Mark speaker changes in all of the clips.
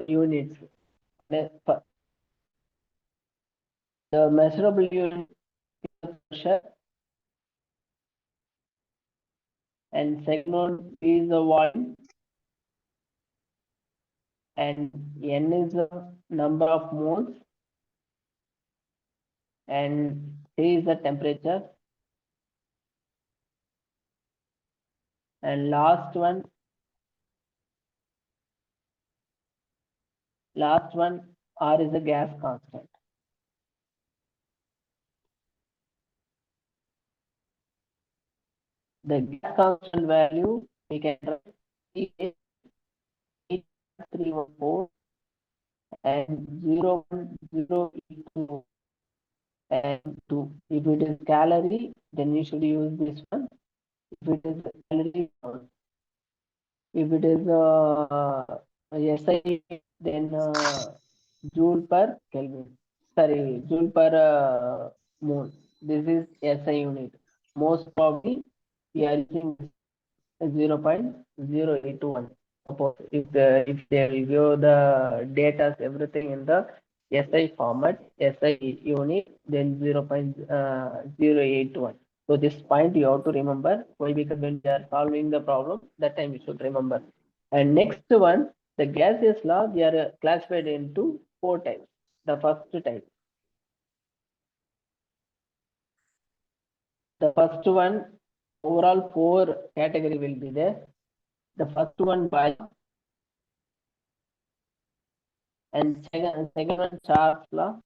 Speaker 1: units. The measurable unit is pressure, and second one is the volume, and N is the number of moles, and T is the temperature, and last one R is the gas constant. The gas constant value we can write 314 and 010 and 2. If it is calorie, then we should use this one. If it is calorie, if it is SI, then joule per Kelvin. Sorry, joule per mole. This is SI unit. Most probably we are using 0.081. Suppose if they will give the data everything in the SI format, SI unit, then 0.081. So this point you have to remember. Why? Because when we are solving the problem, that time you should remember. And next one, the gaseous law, we are classified into 4 types. The first type. The first one, overall 4 category will be there. The first one, Boyle, and second one, Charles law,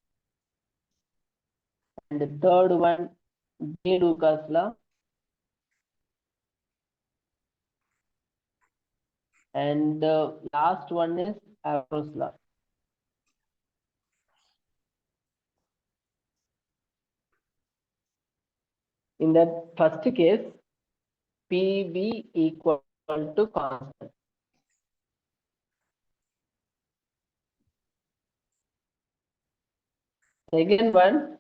Speaker 1: and the third one, Lucas law, and the last one is Avros law. In that first case, PV equal to constant. Second one,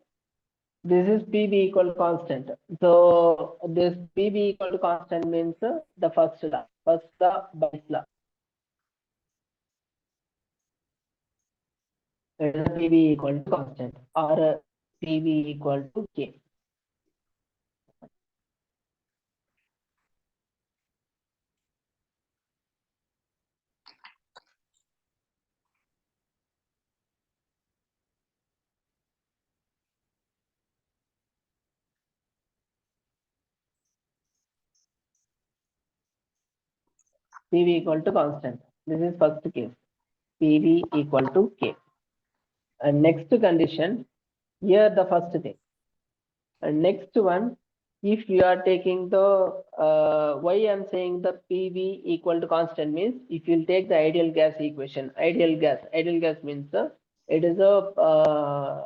Speaker 1: this is PV equal to constant. So this PV equal to constant means the first law, Boyle's law. It is PV equal to constant or PV equal to K. PV equal to constant. This is first case. PV equal to K. And next condition, here the first thing. And next one, if you are taking the, why I am saying the PV equal to constant means, if you take the ideal gas equation, ideal gas means it is a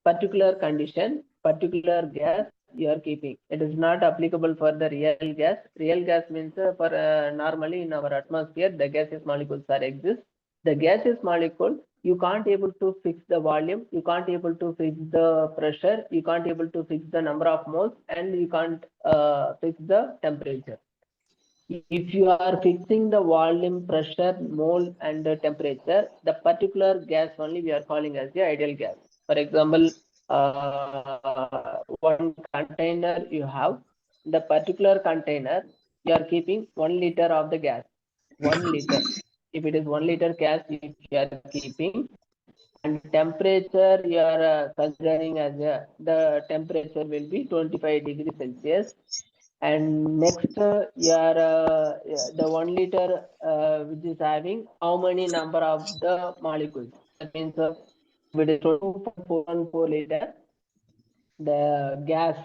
Speaker 1: particular condition, particular gas you are keeping. It is not applicable for the real gas. Real gas means for normally in our atmosphere, the gaseous molecules are exist. The gaseous molecule, you can't able to fix the volume, you can't able to fix the pressure, you can't able to fix the number of moles, and you can't fix the temperature. If you are fixing the volume, pressure, mole, and the temperature, the particular gas only we are calling as the ideal gas. For example, one container you have, the particular container you are keeping 1 liter of the gas. 1 liter. If it is 1 liter gas, if you are keeping, and temperature you are considering as the temperature will be 25 degrees Celsius. And next, the 1 liter which is having how many number of the molecules? That means if it is 22.414 liter, the gas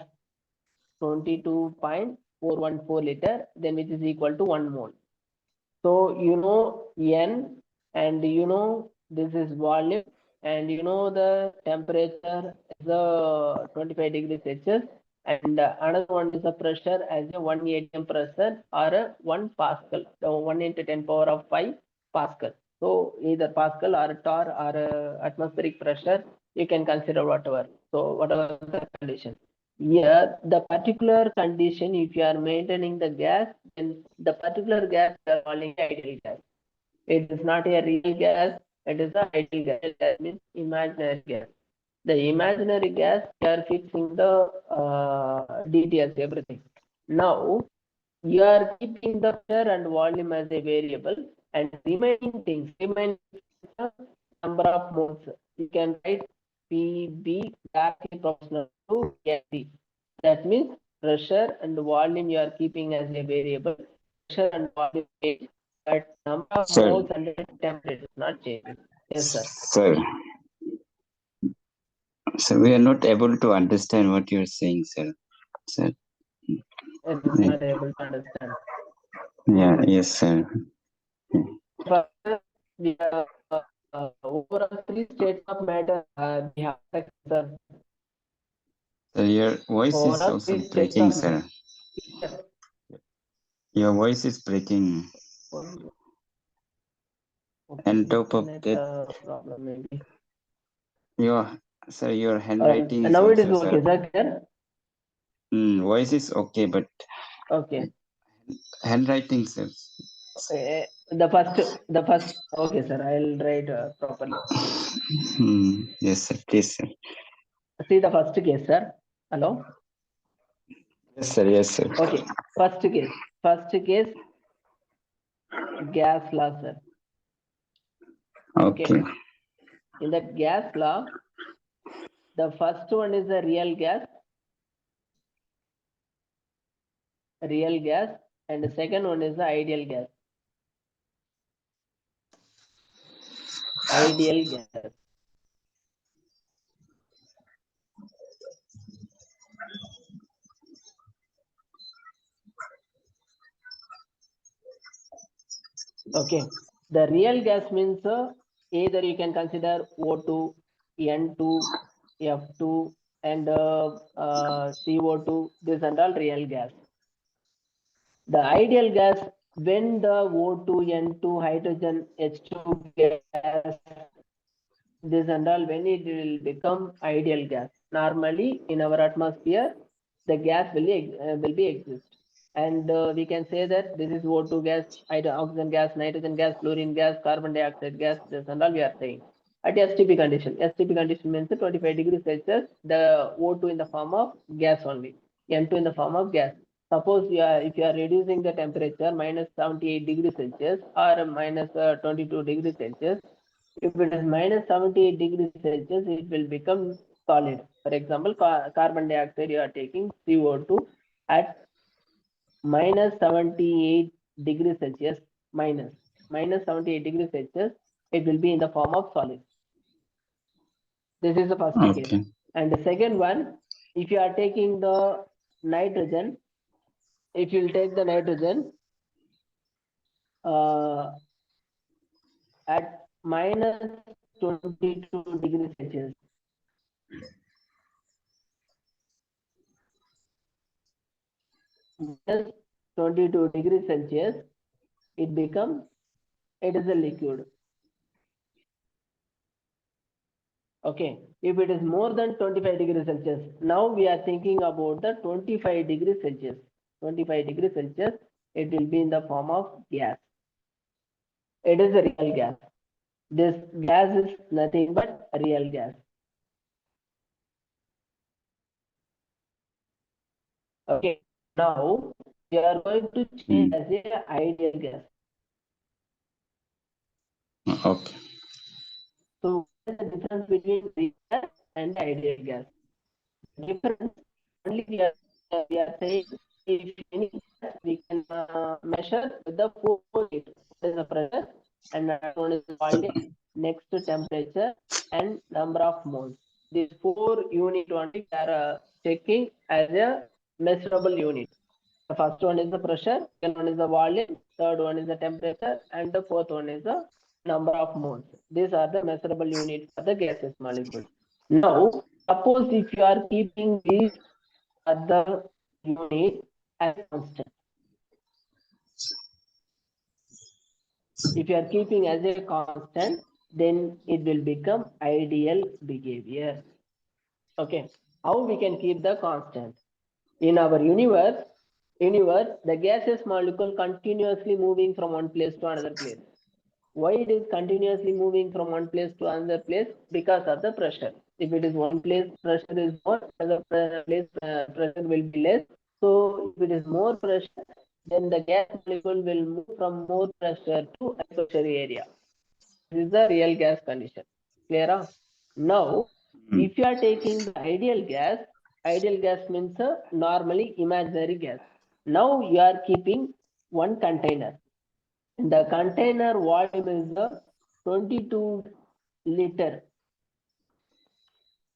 Speaker 1: 22.414 liter, then which is equal to 1 mole. So you know N, and you know this is volume, and you know the temperature is 25 degrees Celsius, and another one is the pressure as a 1 atm pressure or a 1 Pascal, so 1 into 10 power of 5 Pascal. So either Pascal or torr or atmospheric pressure, you can consider whatever. So whatever the condition. Here, the particular condition, if you are maintaining the gas, then the particular gas we are calling ideal gas. It is not a real gas, it is the ideal gas. That means imaginary gas. The imaginary gas, we are fixing the details, everything. Now, you are keeping the pressure and volume as a variable, and remaining the number of moles. You can write PB directly proportional to FD. That means pressure and volume you are keeping as a variable. Pressure and volume change, but number of
Speaker 2: Sir.
Speaker 1: moles and temperature is not changing. Yes, sir.
Speaker 2: Sir. So we are not able to understand what you're saying, sir. Sir.
Speaker 1: It is not able to understand.
Speaker 2: Yeah, yes, sir.
Speaker 1: But we have overall three states of matter we have, sir.
Speaker 2: So your voice is
Speaker 1: Overall
Speaker 2: also
Speaker 1: three states
Speaker 2: breaking,
Speaker 1: of
Speaker 2: sir.
Speaker 1: matter.
Speaker 2: Your voice is breaking.
Speaker 1: Okay,
Speaker 2: On top of
Speaker 1: internet
Speaker 2: that,
Speaker 1: problem maybe.
Speaker 2: your handwriting is
Speaker 1: Now it is
Speaker 2: also,
Speaker 1: okay,
Speaker 2: sir.
Speaker 1: sir. Clear?
Speaker 2: Voice is okay, but
Speaker 1: Okay.
Speaker 2: handwriting, sir.
Speaker 1: The first. Okay, sir. I'll write properly.
Speaker 2: Yes, sir. Please, sir.
Speaker 1: See the first case, sir. Hello.
Speaker 2: Yes, sir. Yes, sir.
Speaker 1: Okay. First case. Gas law, sir.
Speaker 2: Okay.
Speaker 1: In the gas law, the first one is the real gas, and the second one is the ideal gas. Ideal gas. Okay. The real gas means either you can consider O2, N2, F2, and CO2. These are all real gas. The ideal gas, when the O2, N2, hydrogen, H2 gas, this and all, when it will become ideal gas. Normally, in our atmosphere, the gas will be exist. And we can say that this is O2 gas, oxygen gas, nitrogen gas, fluorine gas, carbon dioxide gas, this and all we are saying. At STP condition, means 25 degrees Celsius, the O2 in the form of gas only, N2 in the form of gas. Suppose if you are reducing the temperature minus 78 degrees Celsius or minus 22 degrees Celsius, if it is minus 78 degrees Celsius, it will become solid. For example, carbon dioxide, you are taking CO2 at minus 78 degrees Celsius, minus 78 degrees Celsius, it will be in the form of solid. This is the first case. And the second one, if you are taking the nitrogen, if you will take the nitrogen at minus 22 degrees Celsius, minus 22 degrees Celsius, it is a liquid. Okay, if it is more than 25 degrees Celsius, now we are thinking about the 25 degrees Celsius. 25 degrees Celsius, it will be in the form of gas. It is a real gas. This gas is nothing but real gas. Okay, now we are going to change as a ideal gas.
Speaker 2: Okay.
Speaker 1: So what is the difference between real gas and ideal gas? The difference only we are saying, if any gas we can measure with the 4 units. What is the pressure, and one is the volume, next to temperature, and number of moles. These 4 units only we are checking as a measurable unit. The first one is the pressure, second one is the volume, third one is the temperature, and the fourth one is the number of moles. These are the measurable units for the gaseous molecules. Now, suppose if you are keeping these other unit as constant. If you are keeping as a constant, then it will become ideal behavior. Okay, how we can keep the constant? In our universe, the gaseous molecule continuously moving from one place to another place. Why it is continuously moving from one place to another place? Because of the pressure. If it is one place, pressure is more, other place pressure will be less. So if it is more pressure, then the gas molecule will move from more pressure to hyperpressure area. This is the real gas condition. Clear? Now, if you are taking the ideal gas means normally imaginary gas. Now you are keeping one container. The container volume is the 22 liter.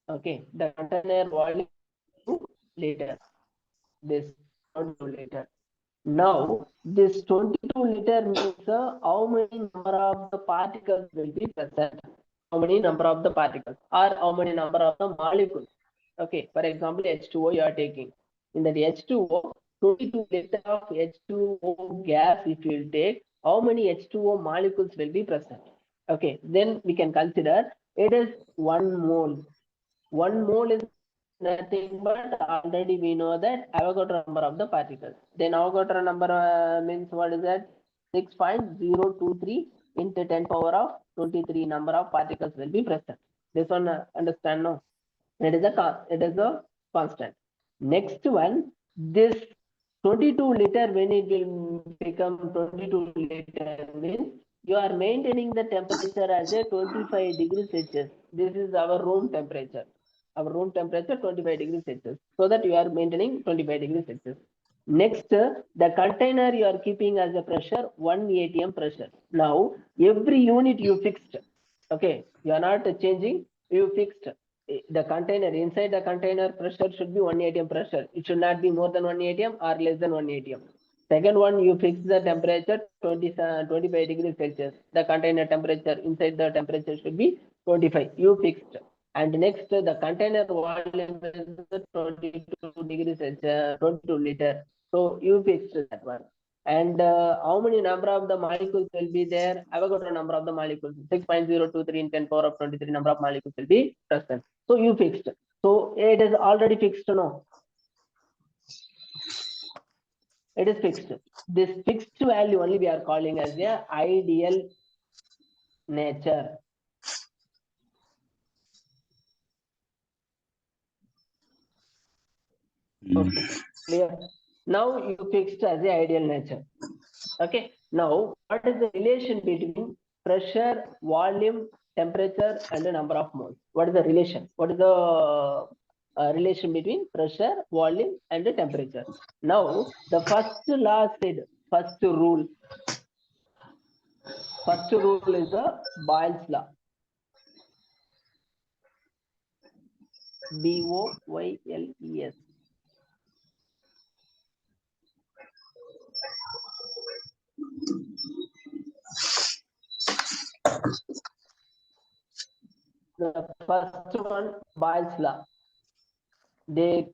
Speaker 1: Okay, the container volume is 2 liter. This 22 liter. Now, this 22 liter means how many number of the particles will be present? How many number of the particles or how many number of the molecules? Okay, for example, H2O you are taking. In that H2O, 22 liter of H2O gas if you will take, how many H2O molecules will be present? Okay, then we can consider it is 1 mole. 1 mole is nothing but already we know that Avogadro number of the particles. Then Avogadro number means what is that? 6.023 into 10 power of 23 number of particles will be present. This one understand no? It is a constant. Next one, this 22 liter when it will become 22 liter means you are maintaining the temperature as a 25 degrees Celsius. This is our room temperature. Our room temperature 25 degrees Celsius. So that you are maintaining 25 degrees Celsius. Next, the container you are keeping as a pressure 1 atm pressure. Now every unit you fixed. Okay, you are not changing. You fixed the container. Inside the container pressure should be 1 atm pressure. It should not be more than 1 atm or less than 1 atm. Second one, you fix the temperature 25 degrees Celsius. The container temperature inside the temperature should be 25. You fixed. And next, the container volume is 22 degrees Celsius, 22 liter. So you fixed that one. And how many number of the molecules will be there? Avogadro number of the molecules 6.023 in 10 power of 23 number of molecules will be present. So you fixed. So it is already fixed, no? It is fixed. This fixed value only we are calling as a ideal nature. Okay, clear. Now you fixed as the ideal nature. Okay. Now, what is the relation between pressure, volume, temperature, and the number of moles? What is the relation? What is the relation between pressure, volume, and the temperature? Now, the first law said, first rule is the Boyle's law. Boyles. The first one, Boyle's law. They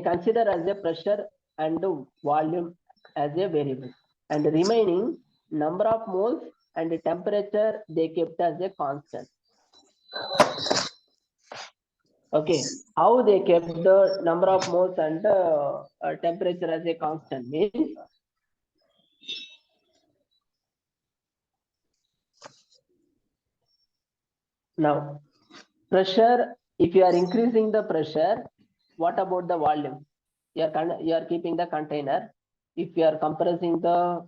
Speaker 1: consider as a pressure and volume as a variable, and the remaining number of moles and the temperature they kept as a constant. Okay, how they kept the number of moles and temperature as a constant means now pressure. If you are increasing the pressure, what about the volume? You are keeping the container. If you are compressing the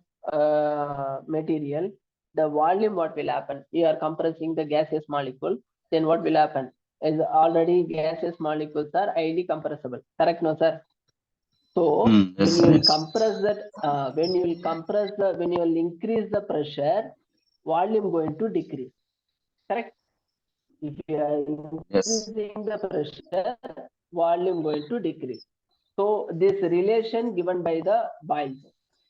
Speaker 1: material, the volume, what will happen? You are compressing the gaseous molecule, then what will happen? Is already gaseous molecules are highly compressible. Correct, no, sir? So when you will compress that, when you will increase the pressure, volume going to decrease. Correct? If you are increasing the pressure, volume going to decrease. So this relation given by the Boyles.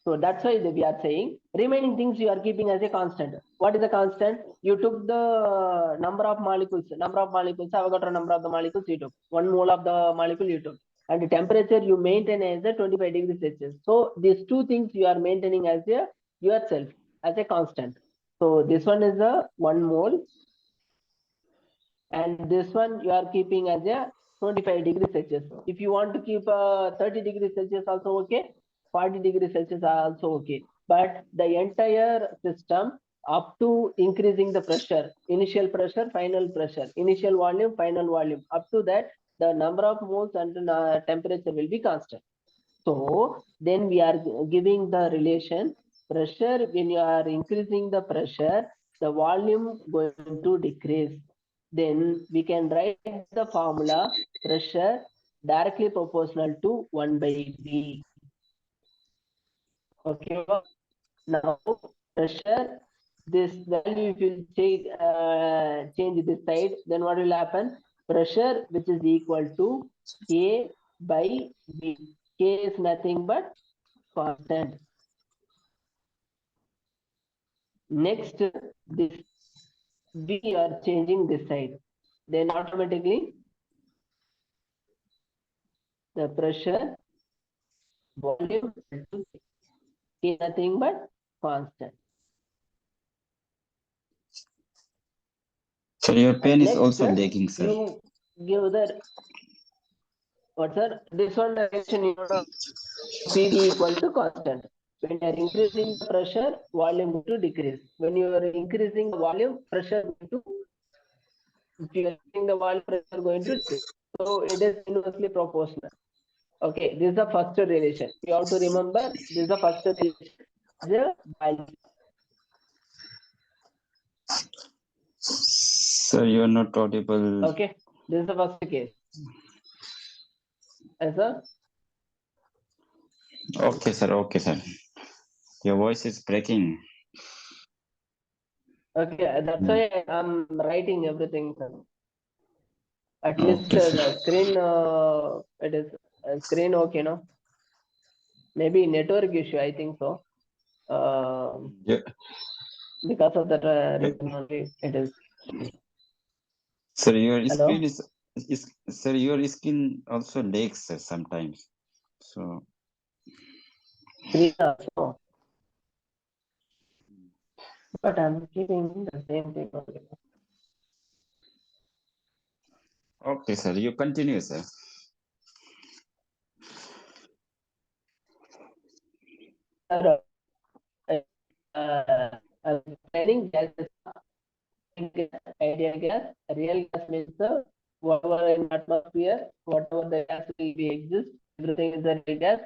Speaker 1: So that's why we are saying remaining things you are keeping as a constant. What is the constant? You took the number of molecules, Avogadro number of the molecules you took. 1 mole of the molecule you took. And the temperature you maintain as a 25 degrees Celsius. So these two things you are maintaining as a yourself as a constant. So this one is the 1 mole. And this one you are keeping as a 25 degrees Celsius. If you want to keep 30 degrees Celsius also okay, 40 degrees Celsius also okay. But the entire system up to increasing the pressure, initial pressure, final pressure, initial volume, final volume. Up to that, the number of moles and temperature will be constant. So then we are giving the relation pressure. When you are increasing the pressure, the volume going to decrease. Then we can write the formula pressure directly proportional to 1 by V. Okay, now pressure, this value if you change this side, then what will happen? Pressure which is equal to K by V. K is nothing but constant. Next, this we are changing this side. Then automatically the pressure volume is nothing but constant.
Speaker 2: So your pen is
Speaker 1: Next,
Speaker 2: also lagging, sir.
Speaker 1: you give the what sir? This one direction you know PV equal to constant. When you are increasing the pressure, volume going to decrease. When you are increasing the volume, pressure going to, if you are increasing the volume, pressure going to decrease. So it is inversely proportional. Okay, this is the first relation. You have to remember this is the first relation. The value.
Speaker 2: Sir, you are not audible.
Speaker 1: Okay, this is the first case. Yes, sir.
Speaker 2: Okay, sir. Okay, sir. Your voice is breaking.
Speaker 1: Okay, that's why I'm writing everything, sir. At
Speaker 2: Okay,
Speaker 1: least
Speaker 2: sir.
Speaker 1: the screen, it is screen okay, no? Maybe network issue, I think so.
Speaker 2: Yeah.
Speaker 1: Because of that reason only it is.
Speaker 2: Sir, your
Speaker 1: Hello?
Speaker 2: screen is sir, your screen also lags, sir, sometimes. So
Speaker 1: Screen also. But I'm keeping the same thing only.
Speaker 2: okay, sir. You continue, sir.
Speaker 1: Sir, training gases, ideal gas, real gas means whatever in atmosphere, whatever the gas will be exist, everything is a real gas.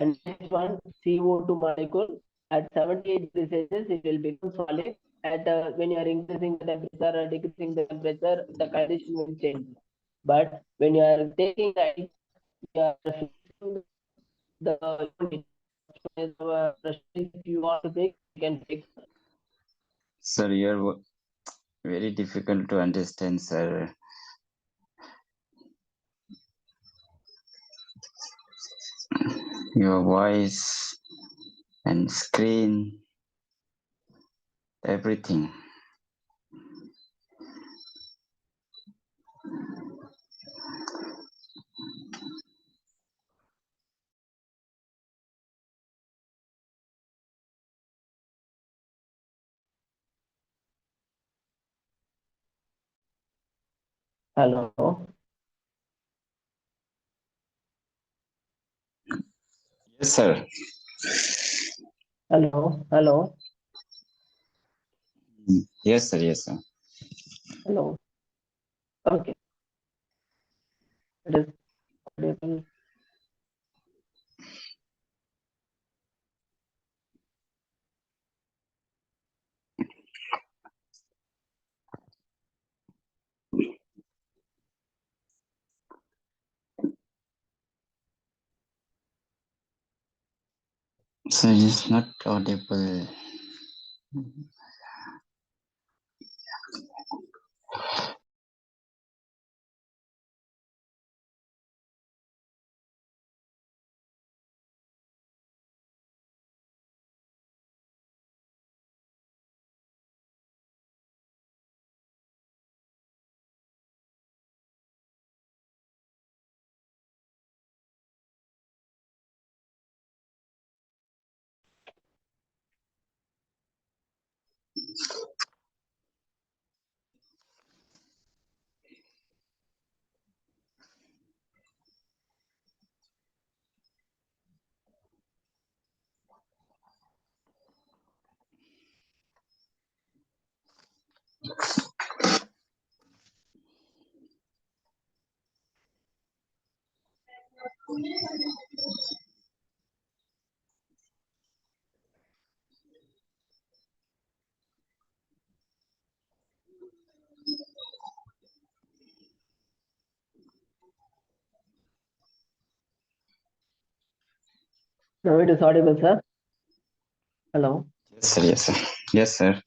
Speaker 1: And next one, CO2 molecule at 78 degrees Celsius, it will become solid. At when you are increasing the temperature or decreasing the temperature, the condition will change. But when you are taking the you are fixing the unit, if you want to take, you can take.
Speaker 2: Sir, you're very difficult to understand, sir. Your voice and screen, everything.
Speaker 1: Hello,
Speaker 2: Yes, sir.
Speaker 1: hello,
Speaker 2: Yes, sir. Yes, sir.
Speaker 1: hello. Okay, it is audible.
Speaker 2: Sir, it's not audible.
Speaker 1: Now it is audible, sir. Hello.
Speaker 2: Yes, sir. Yes, sir. Yes, sir.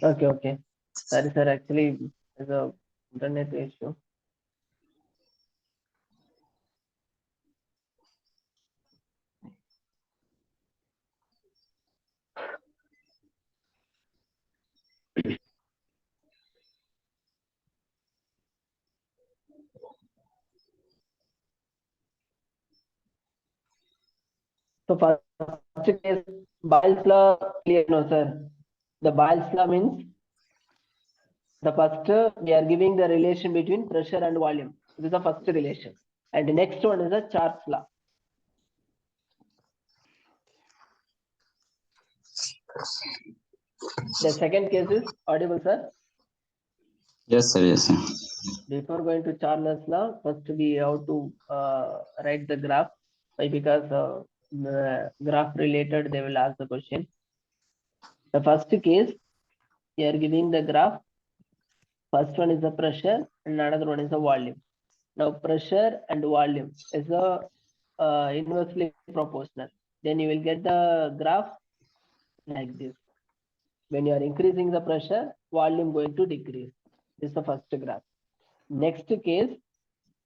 Speaker 1: Okay, okay. Sorry, sir. Actually, there's a internet issue. So first case, Boyle's law, clear, no, sir. The Boyle's law means the first we are giving the relation between pressure and volume. This is the first relation. And the next one is the Charles law. The second case is audible, sir.
Speaker 2: Yes, sir. Yes, sir.
Speaker 1: Before going to Charles law, first we have to write the graph. Why? Because the graph related, they will ask the question. The first case, we are giving the graph. First one is the pressure and another one is the volume. Now pressure and volume is a inversely proportional. Then you will get the graph like this. When you are increasing the pressure, volume going to decrease. This is the first graph. Next case,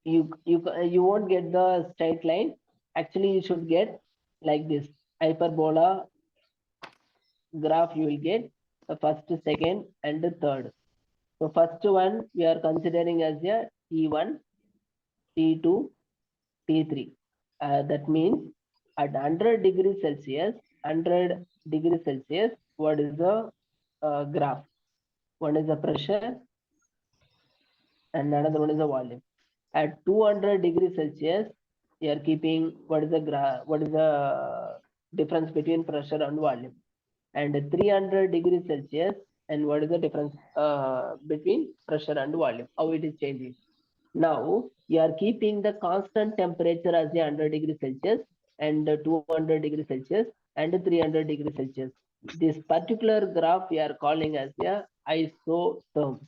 Speaker 1: you won't get the straight line. Actually, you should get like this hyperbola graph. You will get the first, second, and the third. So first one we are considering as a T1, T2, T3. That means at 100 degrees Celsius, 100 degrees Celsius, what is the graph? One is the pressure and another one is the volume. At 200 degrees Celsius, you are keeping what is the difference between pressure and volume. And 300 degrees Celsius, and what is the difference between pressure and volume? How it is changing? Now you are keeping the constant temperature as a 100 degrees Celsius and 200 degrees Celsius and 300 degrees Celsius. This particular graph we are calling as a isotherm.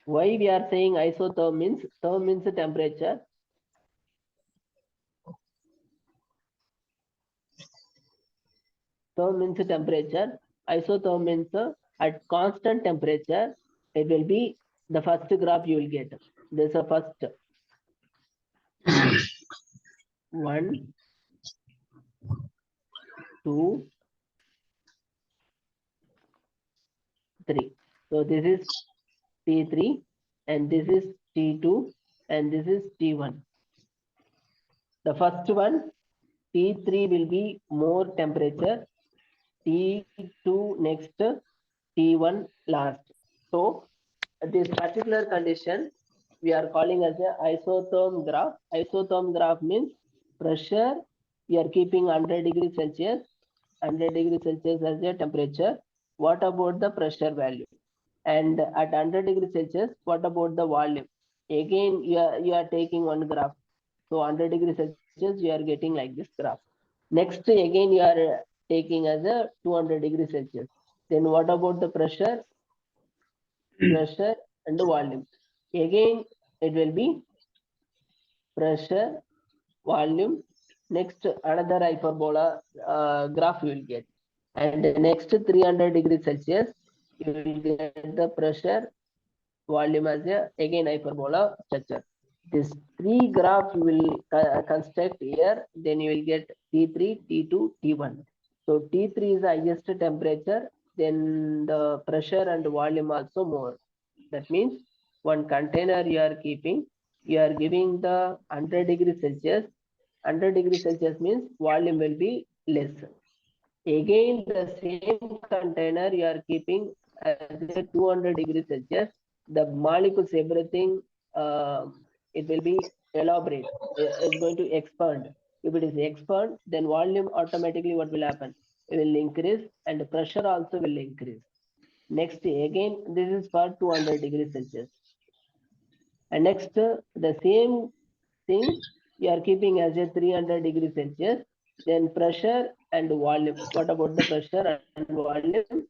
Speaker 1: Why we are saying isotherm means therm means temperature. Therm means temperature. Isotherm means at constant temperature, it will be the first graph you will get. This is the first one, 2, 3. So this is T3 and this is T2 and this is T1. The first one, T3 will be more temperature, T2 next, T1 last. So this particular condition we are calling as a isotherm graph. Isotherm graph means pressure we are keeping 100 degrees Celsius, 100 degrees Celsius as a temperature. What about the pressure value? And at 100 degrees Celsius, what about the volume? Again, you are taking one graph. So 100 degrees Celsius, you are getting like this graph. Next, again, you are taking as a 200 degrees Celsius. Then what about the pressure? Pressure and the volume. Again, it will be pressure, volume. Next, another hyperbola graph you will get. And the next 300 degrees Celsius, you will get the pressure, volume as a again hyperbola structure. This three graph you will construct here, then you will get T3, T2, T1. So T3 is the highest temperature, then the pressure and volume also more. That means one container you are keeping, you are giving the 100 degrees Celsius. 100 degrees Celsius means volume will be less. Again, the same container you are keeping at 200 degrees Celsius, the molecules, everything, it will be elaborate. It's going to expand. If it is expand, then volume automatically what will happen? It will increase and the pressure also will increase. Next, again, this is for 200 degrees Celsius. And next, the same thing you are keeping as a 300 degrees Celsius, then pressure and volume. What about the pressure and volume?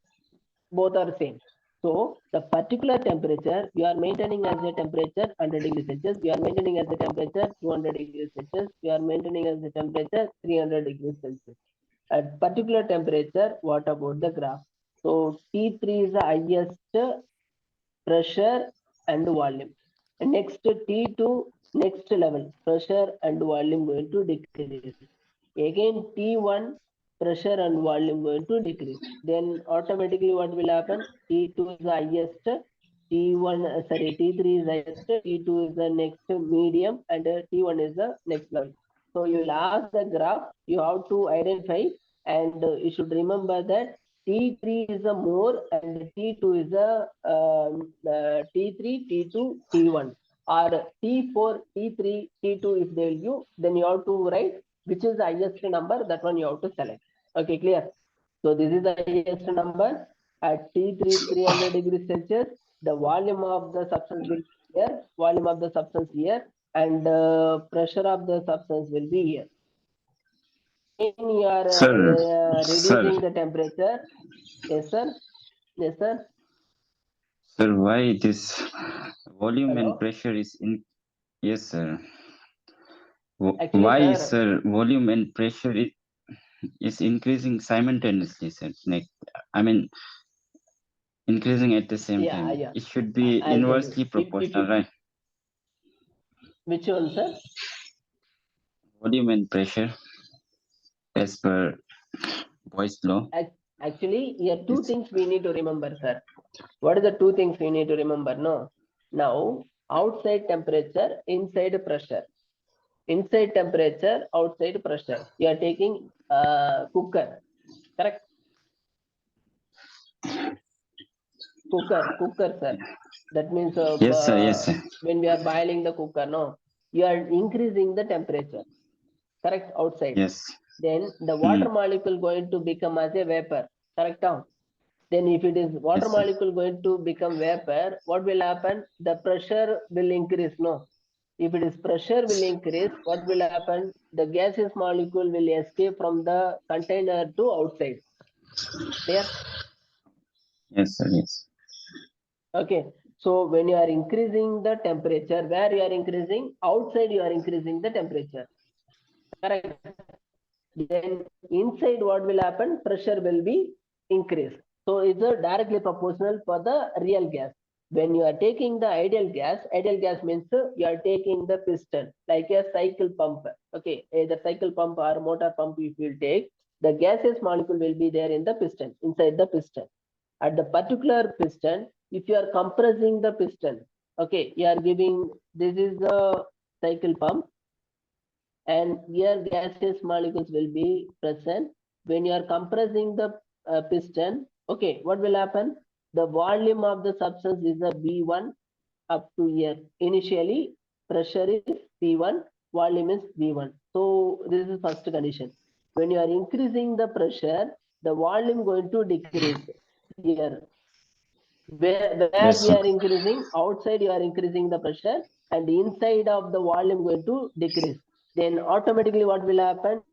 Speaker 1: Both are same. So the particular temperature you are maintaining as a temperature 100 degrees Celsius, you are maintaining as a temperature 200 degrees Celsius, you are maintaining as a temperature 300 degrees Celsius. At particular temperature, what about the graph? So T3 is the highest pressure and volume. And next T2, next level, pressure and volume going to decrease. Again T1, pressure and volume going to decrease. Then automatically what will happen? T2 is the highest, T3 is the highest, T2 is the next medium, and T1 is the next level. So you will ask the graph, you have to identify, and you should remember that T3 is a more and T2 is a T3, T2, T1, or T4, T3, T2 if they will give, then you have to write which is the highest number, that one you have to select. Okay, clear? So this is the highest number at T3 300 degrees Celsius. The volume of the substance will be here, volume of the substance here, and pressure of the substance will be here. When you are
Speaker 2: Sir,
Speaker 1: reducing the temperature, yes sir, yes sir,
Speaker 2: sir, why this volume and
Speaker 1: hello.
Speaker 2: pressure is in? Yes, sir.
Speaker 1: Actually,
Speaker 2: Why,
Speaker 1: sir,
Speaker 2: sir, volume and pressure is increasing simultaneously, sir? Like, I mean, increasing at the same
Speaker 1: yeah,
Speaker 2: time.
Speaker 1: yeah,
Speaker 2: It should be
Speaker 1: I'll tell you.
Speaker 2: inversely
Speaker 1: If
Speaker 2: proportional,
Speaker 1: you,
Speaker 2: right?
Speaker 1: which one, sir?
Speaker 2: Volume and pressure, as per Boyle's law.
Speaker 1: Actually, here two
Speaker 2: It's,
Speaker 1: things we need to remember, sir. What are the two things we need to remember? No, now outside temperature, inside pressure. Inside temperature, outside pressure. You are taking cooker, correct? Cooker, sir. That means
Speaker 2: yes, sir. Yes, sir.
Speaker 1: when we are boiling the cooker, no, you are increasing the temperature, correct? Outside.
Speaker 2: Yes.
Speaker 1: Then the
Speaker 2: Hmm.
Speaker 1: water molecule going to become as a vapor, correct? Now, then if it is water
Speaker 2: Yes, sir.
Speaker 1: molecule going to become vapor, what will happen? The pressure will increase, no? If it is pressure will increase, what will happen? The gaseous molecule will escape from the container to outside. Clear?
Speaker 2: Yes, sir. Yes.
Speaker 1: Okay. So when you are increasing the temperature, where you are increasing? Outside you are increasing the temperature. Correct. Then inside what will happen? Pressure will be increased. So it's a directly proportional for the real gas. When you are taking the ideal gas means you are taking the piston like a cycle pump. Okay, either cycle pump or motor pump if you take, the gaseous molecule will be there in the piston, inside the piston. At the particular piston, if you are compressing the piston, okay, you are giving, this is the cycle pump, and here gaseous molecules will be present. When you are compressing the piston, okay, what will happen? The volume of the substance is a V1 up to here. Initially, pressure is P1, volume is V1. So this is first condition. When you are increasing the pressure, the volume going to decrease here. Where
Speaker 2: Yes,
Speaker 1: we
Speaker 2: sir.
Speaker 1: are increasing, outside you are increasing the pressure, and inside of the volume going to decrease. Then automatically what will happen?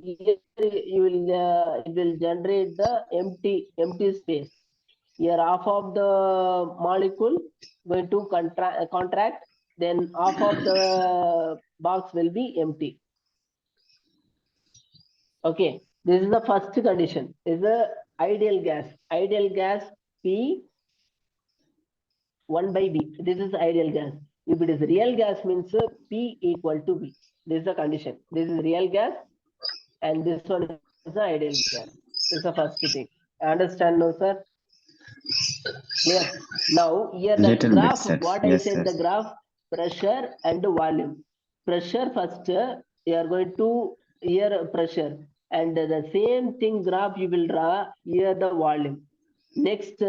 Speaker 1: Here you will it will generate the empty space. Here half of the molecule going to contract, then half of the box will be empty. Okay, this is the first condition. Is the ideal gas. Ideal gas P 1 by V. This is ideal gas. If it is real gas means P equal to V. This is the condition. This is real gas and this one is the ideal gas. This is the first thing. Understand, no sir? Clear? Now here the
Speaker 2: Little bit,
Speaker 1: graph,
Speaker 2: sir.
Speaker 1: what I
Speaker 2: Yes,
Speaker 1: said,
Speaker 2: sir.
Speaker 1: the graph, pressure and volume. Pressure first, you are going to here pressure, and the same thing graph you will draw here the volume. Next,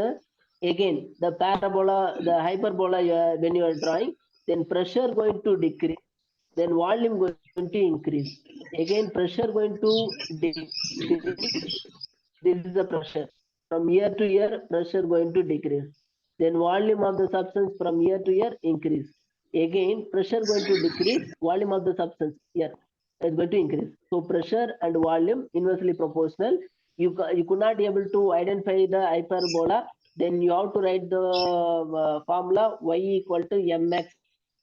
Speaker 1: again the parabola, the hyperbola when you are drawing, then pressure going to decrease, then volume going to increase. Again pressure going to decrease. This is the pressure. From year to year, pressure going to decrease. Then volume of the substance from year to year increase. Again, pressure going to decrease, volume of the substance here is going to increase. So pressure and volume inversely proportional. You could not be able to identify the hyperbola then you have to write the formula y equal to mx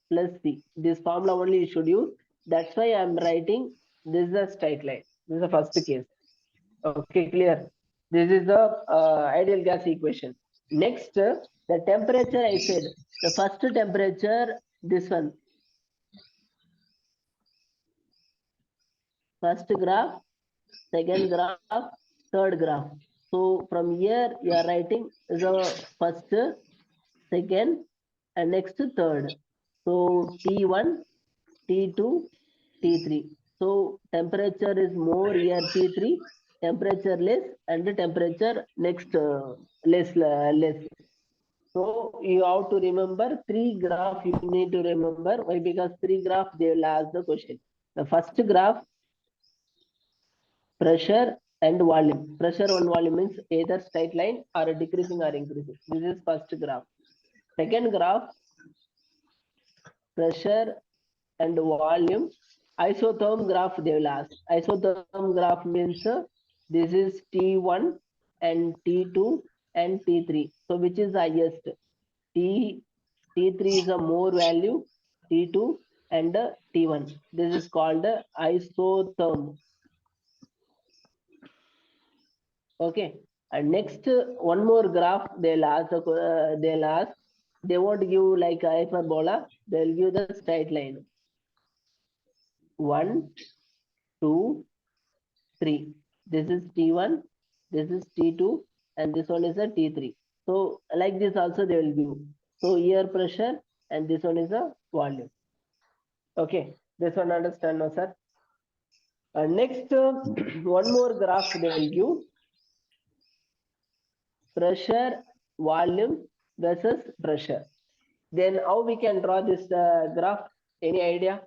Speaker 1: plus c. This formula only you should use. That's why I am writing this is a straight line. This is the first case. Okay, clear. This is the ideal gas equation. Next, the temperature I said, the first temperature, this one. First graph, second graph, third graph. So from here you are writing the first, second, and next third. So T1, T2, T3. So temperature is more here T3, temperature less, and the temperature next less. So you have to remember three graph you need to remember. Why? Because three graph they will ask the question. The first graph, pressure and volume. Pressure and volume means either straight line or decreasing or increasing. This is first graph. Second graph, pressure and volume. Isotherm graph they will ask. Isotherm graph means this is T1 and T2 and T3. So which is highest? T3 is a more value, T2 and T1. This is called isotherm. Okay. And next one more graph they'll ask. They won't give like hyperbola. They'll give the straight line. 1, 2, 3. This is T1, this is T2, and this one is a T3. So like this also they will give. So air pressure and this one is a volume. Okay, this one understand now, sir? Next, one more graph they will give. Pressure, volume versus pressure. Then how we can draw this graph? Any idea?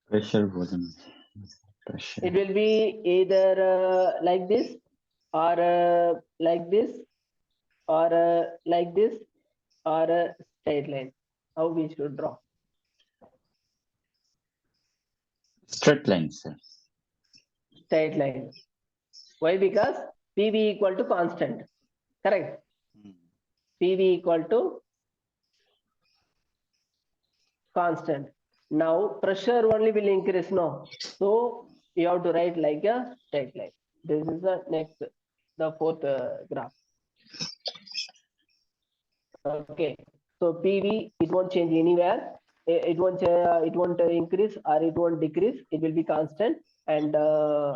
Speaker 2: Pressure, volume, pressure.
Speaker 1: It will be either like this or like this or like this or a straight line. How we should draw?
Speaker 2: Straight line, sir.
Speaker 1: Straight line. Why? Because PV equal to constant. Correct. PV equal to constant. Now pressure only will increase. No. So you have to write like a straight line. This is the next, the fourth graph. Okay. So PV, it won't change anywhere. It won't increase or it won't decrease. It will be constant. And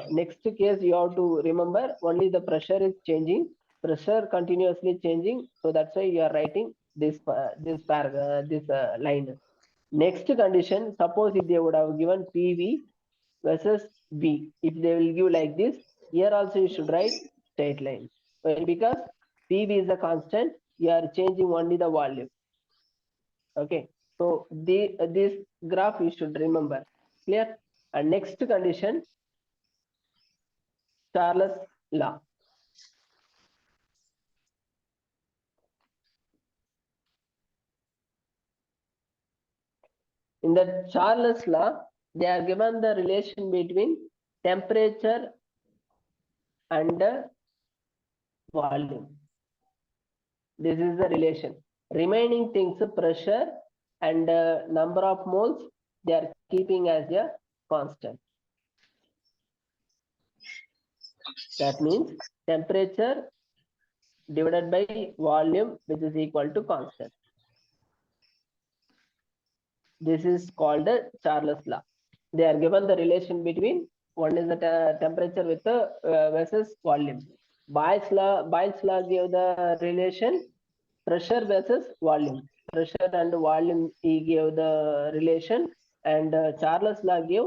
Speaker 1: next case you have to remember only the pressure is changing. Pressure continuously changing. So that's why you are writing this line. Next condition, suppose if they would have given PV versus V, if they will give like this, here also you should write straight line. Well, because PV is a constant, you are changing only the volume. Okay, so this graph you should remember. Clear? And next condition, Charles law. In the Charles law, they are given the relation between temperature and volume. This is the relation. Remaining things, pressure and number of moles, they are keeping as a constant. That means temperature divided by volume, which is equal to constant. This is called the Charles law. They are given the relation between one is the temperature with the versus volume. Boyle's law gave the relation pressure versus volume. Pressure and volume he gave the relation, and Charles law gave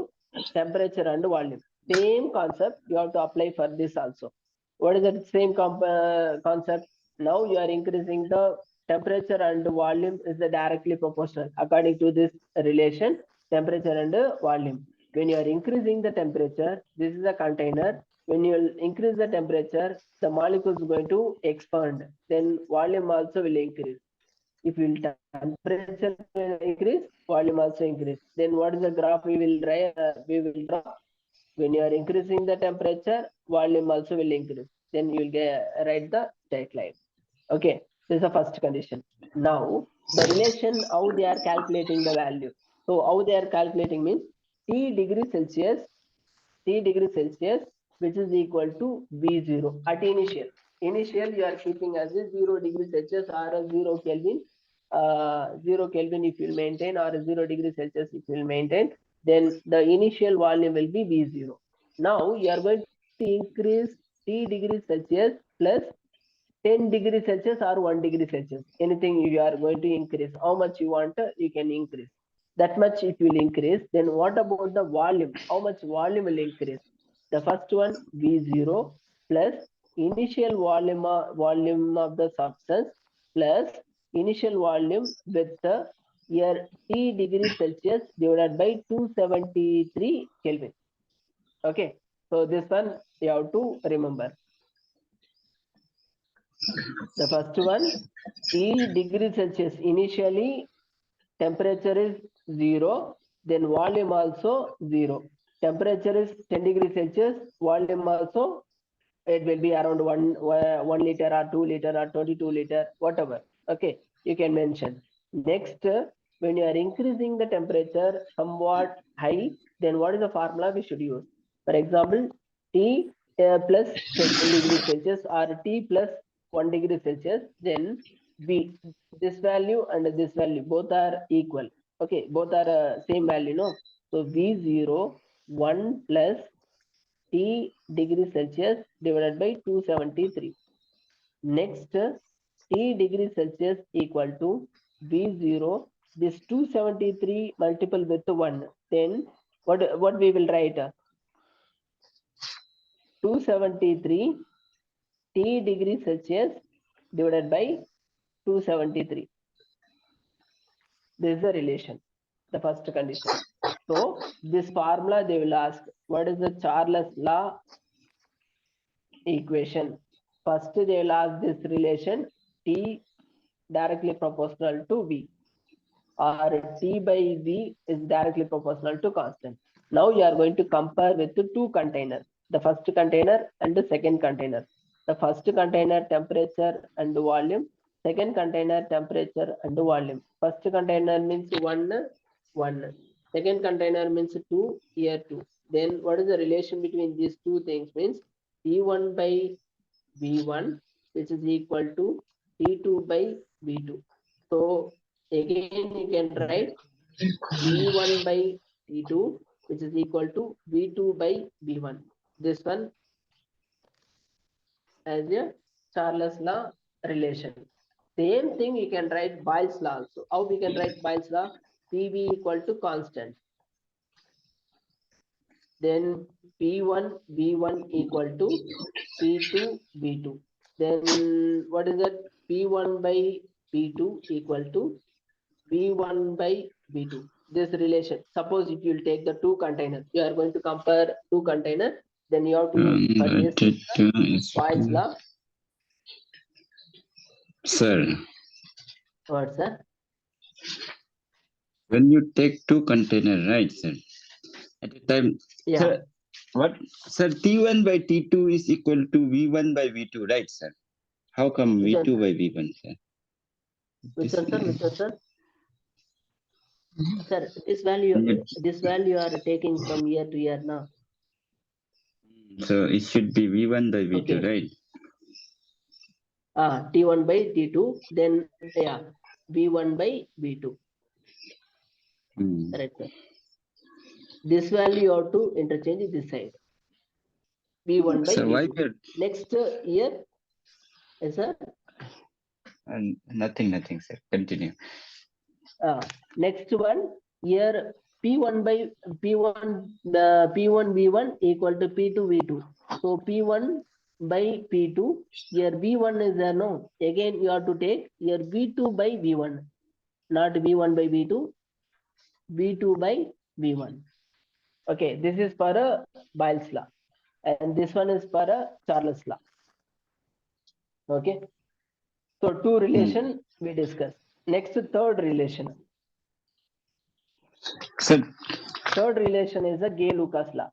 Speaker 1: temperature and volume. Same concept you have to apply for this also. What is that same concept? Now you are increasing the temperature and volume is the directly proportional according to this relation, temperature and volume. When you are increasing the temperature, this is a container. When you will increase the temperature, the molecule is going to expand. Then volume also will increase. If will temperature will increase, volume also increase. Then what is the graph we will draw? When you are increasing the temperature, volume also will increase. then you will write the straight line. Okay, this is the first condition. Now the relation, how they are calculating the value. So how they are calculating means T degree Celsius, which is equal to V0 at initial. Initial you are keeping as a 0 degree Celsius or a 0 Kelvin. 0 Kelvin if you will maintain, or 0 degree Celsius if you will maintain, then the initial volume will be V0. Now you are going to increase T degree Celsius plus 10 degree Celsius or 1 degree Celsius. Anything you are going to increase. How much you want, you can increase. That much it will increase. Then what about the volume? How much volume will increase? The first one V0 plus initial volume of the substance plus initial volume with the here T degree Celsius divided by 273 Kelvin. Okay, so this one you have to remember. The first one, T degree Celsius. Initially, temperature is 0, then volume also 0. Temperature is 10 degrees Celsius, volume also, it will be around 1 liter or 2 liter or 22 liter, whatever. Okay, you can mention. Next, when you are increasing the temperature somewhat high, then what is the formula we should use? For example, T plus 10 degrees Celsius or T plus 1 degree Celsius, then V, this value and this value both are equal. Okay, both are same value, no? So V0 1 plus T degree Celsius divided by 273. Next, T degree Celsius equal to V0. This 273 multiple with 1. Then what we will write? 273 T degree Celsius divided by 273. This is the relation, the first condition. So this formula they will ask, what is the Charles law equation? First they will ask this relation T directly proportional to V, or T by V is directly proportional to constant. Now you are going to compare with the two containers, the first container and the second container. The first container temperature and volume, second container temperature and volume. First container means 1. Second container means 2, here 2. Then what is the relation between these two things means T1 by V1, which is equal to T2 by V2. So again you can write V1 by T2, which is equal to V2 by V1. This one as a Charles law relation. Same thing you can write Boyle's law also. How we can write Boyle's law? PV equal to constant. Then P1 V1 equal to P2 V2. Then what is that? P1 by P2 equal to V1 by V2. This relation. Suppose if you will take the two containers, you are going to compare two containers, then you have to use for this Boyle's law.
Speaker 2: Sir,
Speaker 1: What, sir?
Speaker 2: when you take two containers, right, sir? At a time,
Speaker 1: Yeah.
Speaker 2: sir, what, sir, T1 by T2 is equal to V1 by V2, right, sir? How come
Speaker 1: Which
Speaker 2: V2
Speaker 1: one?
Speaker 2: by V1, sir?
Speaker 1: Which
Speaker 2: This
Speaker 1: one, sir?
Speaker 2: is-
Speaker 1: Which one, sir? Sir, this value are taking from year to year now.
Speaker 2: So it should be V1 by V2,
Speaker 1: Okay.
Speaker 2: right?
Speaker 1: T1 by T2, then yeah, V1 by V2.
Speaker 2: Hmm.
Speaker 1: Correct, sir. This value you have to interchange this side. V1 by
Speaker 2: Sir, why
Speaker 1: V2.
Speaker 2: we're
Speaker 1: Next year, yes, sir.
Speaker 2: nothing, sir. Continue.
Speaker 1: Next one, here P1 by P1, the P1 V1 equal to P2 V2. So P1 by P2, here V1 is there, no. Again, you have to take here V2 by V1, not V1 by V2, V2 by V1. Okay, this is for a Boyle's law, and this one is for a Charles law. Okay, so two relation we discussed. Next, third relation.
Speaker 2: Sir,
Speaker 1: Third relation is the Gay-Lucas law.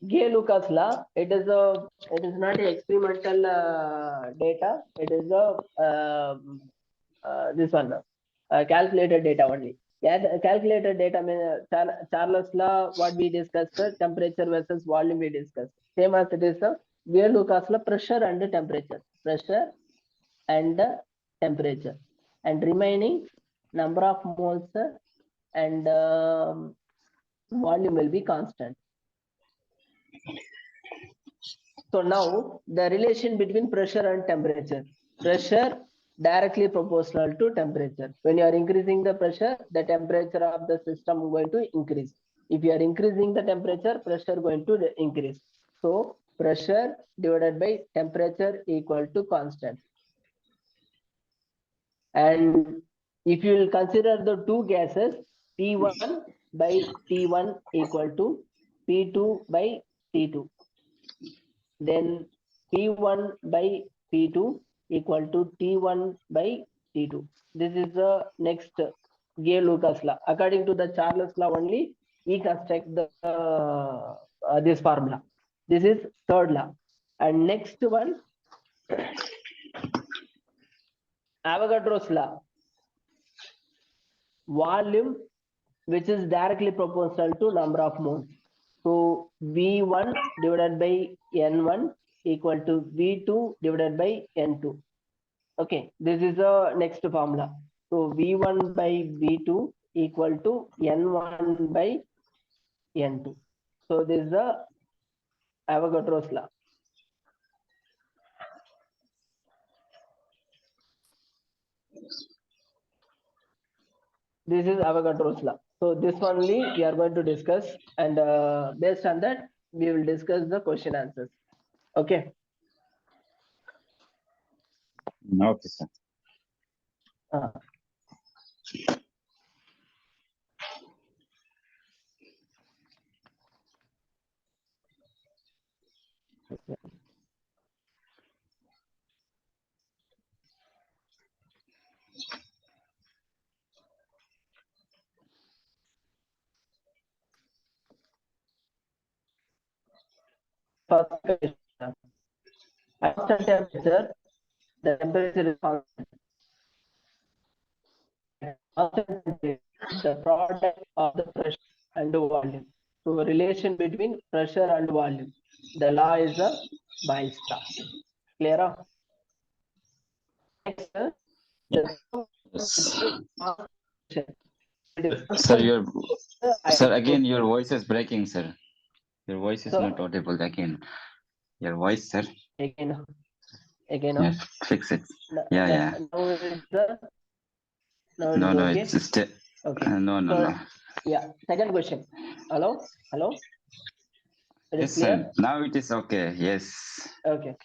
Speaker 1: Gay-Lucas law. It is not a experimental data. It is this one calculated data only. Yeah, calculated data means Charles law. What we discussed, temperature versus volume we discussed. Same as it is Gay-Lucas law, pressure and temperature. Pressure and temperature, and remaining number of moles and volume will be constant. So now the relation between pressure and temperature. Pressure directly proportional to temperature. When you are increasing the pressure, the temperature of the system is going to increase. If you are increasing the temperature, pressure going to increase. So pressure divided by temperature equal to constant. And if you will consider the two gases, P1 by T1 equal to P2 by T2. Then P1 by P2 equal to T1 by T2. This is the next Gay-Lucas law. According to the Charles law only, we construct the this formula. This is third law. And next one, Avogadro's law. Volume which is directly proportional to number of moles. So V1 divided by N1 equal to V2 divided by N2. Okay, this is the next formula. So V1 by V2 equal to N1 by N2. So this is the Avogadro's law. This is Avogadro's law. So this only we are going to discuss, and based on that, we will discuss the question answers. Okay.
Speaker 2: Okay, sir.
Speaker 1: First question. At constant temperature, the temperature is constant. Constant temperature, the product of the pressure and the volume. So relation between pressure and volume. The law is the Bayes law. Clear? Next,
Speaker 2: Sir, sir, again your voice is breaking, sir. Your voice is not audible again. Your voice, sir.
Speaker 1: Again.
Speaker 2: Yeah, fix it. Yeah.
Speaker 1: Now it's now
Speaker 2: No,
Speaker 1: okay.
Speaker 2: it's still.
Speaker 1: Okay.
Speaker 2: No.
Speaker 1: Yeah. Second question. Hello. It
Speaker 2: Yes,
Speaker 1: is clear?
Speaker 2: sir. Now it is okay. Yes.
Speaker 1: Okay.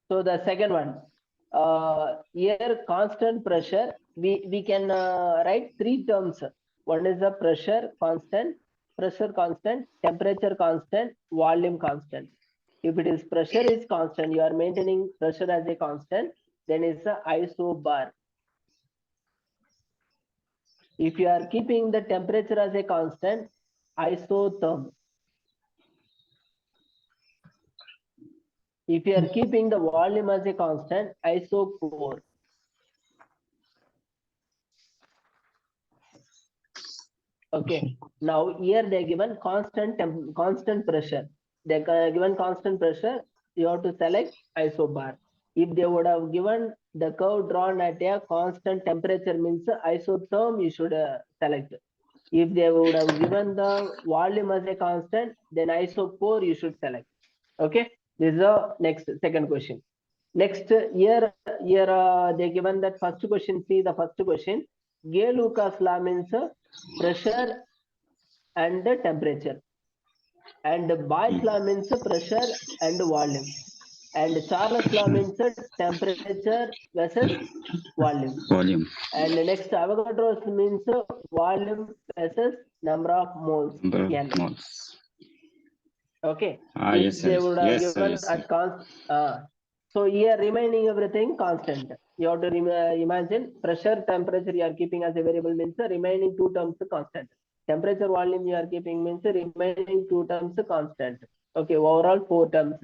Speaker 1: So the second one, here constant pressure, we can write three terms. One is the pressure constant, temperature constant, volume constant. If it is pressure is constant, you are maintaining pressure as a constant, then it's the isobar. If you are keeping the temperature as a constant, isotherm. If you are keeping the volume as a constant, isochore. Okay. Now here they given constant pressure. They given constant pressure. You have to select isobar. If they would have given the curve drawn at a constant temperature, means isotherm, you should select. If they would have given the volume as a constant, then isochore you should select. Okay. This is the next second question. Next here they given that first question. See the first question. Gay-Lucas law means pressure and temperature, and Bayes law means pressure and volume, and Charles law means temperature versus volume. And next Avogadro's means volume versus number of moles. Okay.
Speaker 2: Yes,
Speaker 1: If they would have
Speaker 2: yes,
Speaker 1: given
Speaker 2: sir.
Speaker 1: at constant, So here remaining everything constant. You have to imagine pressure, temperature you are keeping as a variable means the remaining two terms constant. Temperature, volume you are keeping means the remaining two terms constant. Okay, overall four terms: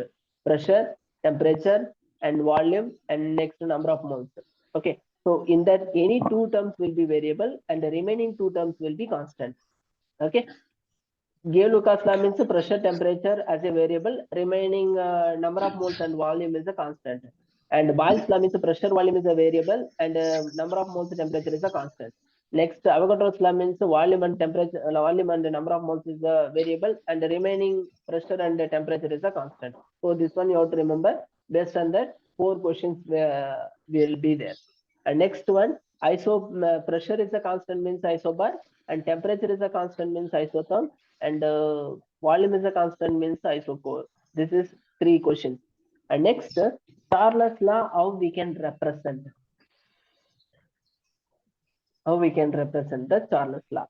Speaker 1: pressure, temperature, and volume, and next number of moles. Okay, so in that any two terms will be variable and the remaining two terms will be constant. Okay. Gay-Lucas law means pressure temperature as a variable, remaining number of moles and volume is a constant. And Boyle's law means pressure volume is a variable and number of moles temperature is a constant. Next, Avogadro's law means volume and temperature, volume and number of moles is a variable and the remaining pressure and temperature is a constant. So this one you have to remember. Based on that, four questions will be there. And next one, pressure is a constant means isobar, and temperature is a constant means isotherm, and volume is a constant means isochore. This is three questions. And next, Charles law, how we can represent? How we can represent the Charles law?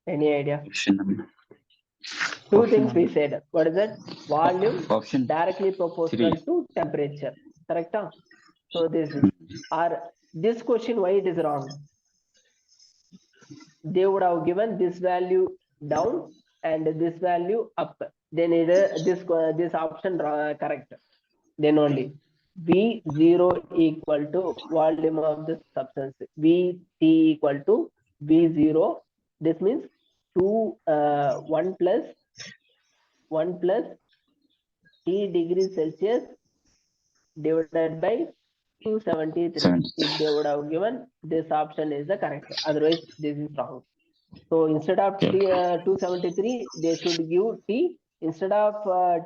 Speaker 1: Any idea?
Speaker 2: Option number.
Speaker 1: Two things we said. What is it? Volume
Speaker 2: Option
Speaker 1: directly proportional to temperature. Correct? Huh? So this is, or this question, why it is wrong? They would have given this value down and this value up. Then this option correct. Then only V0 equal to volume of the substance. Vt equal to V0. This means 1 plus T degrees Celsius divided by 273.
Speaker 2: 70.
Speaker 1: If they would have given, this option is the correct. Otherwise, this is wrong. So instead of T, 273, they should give T. Instead of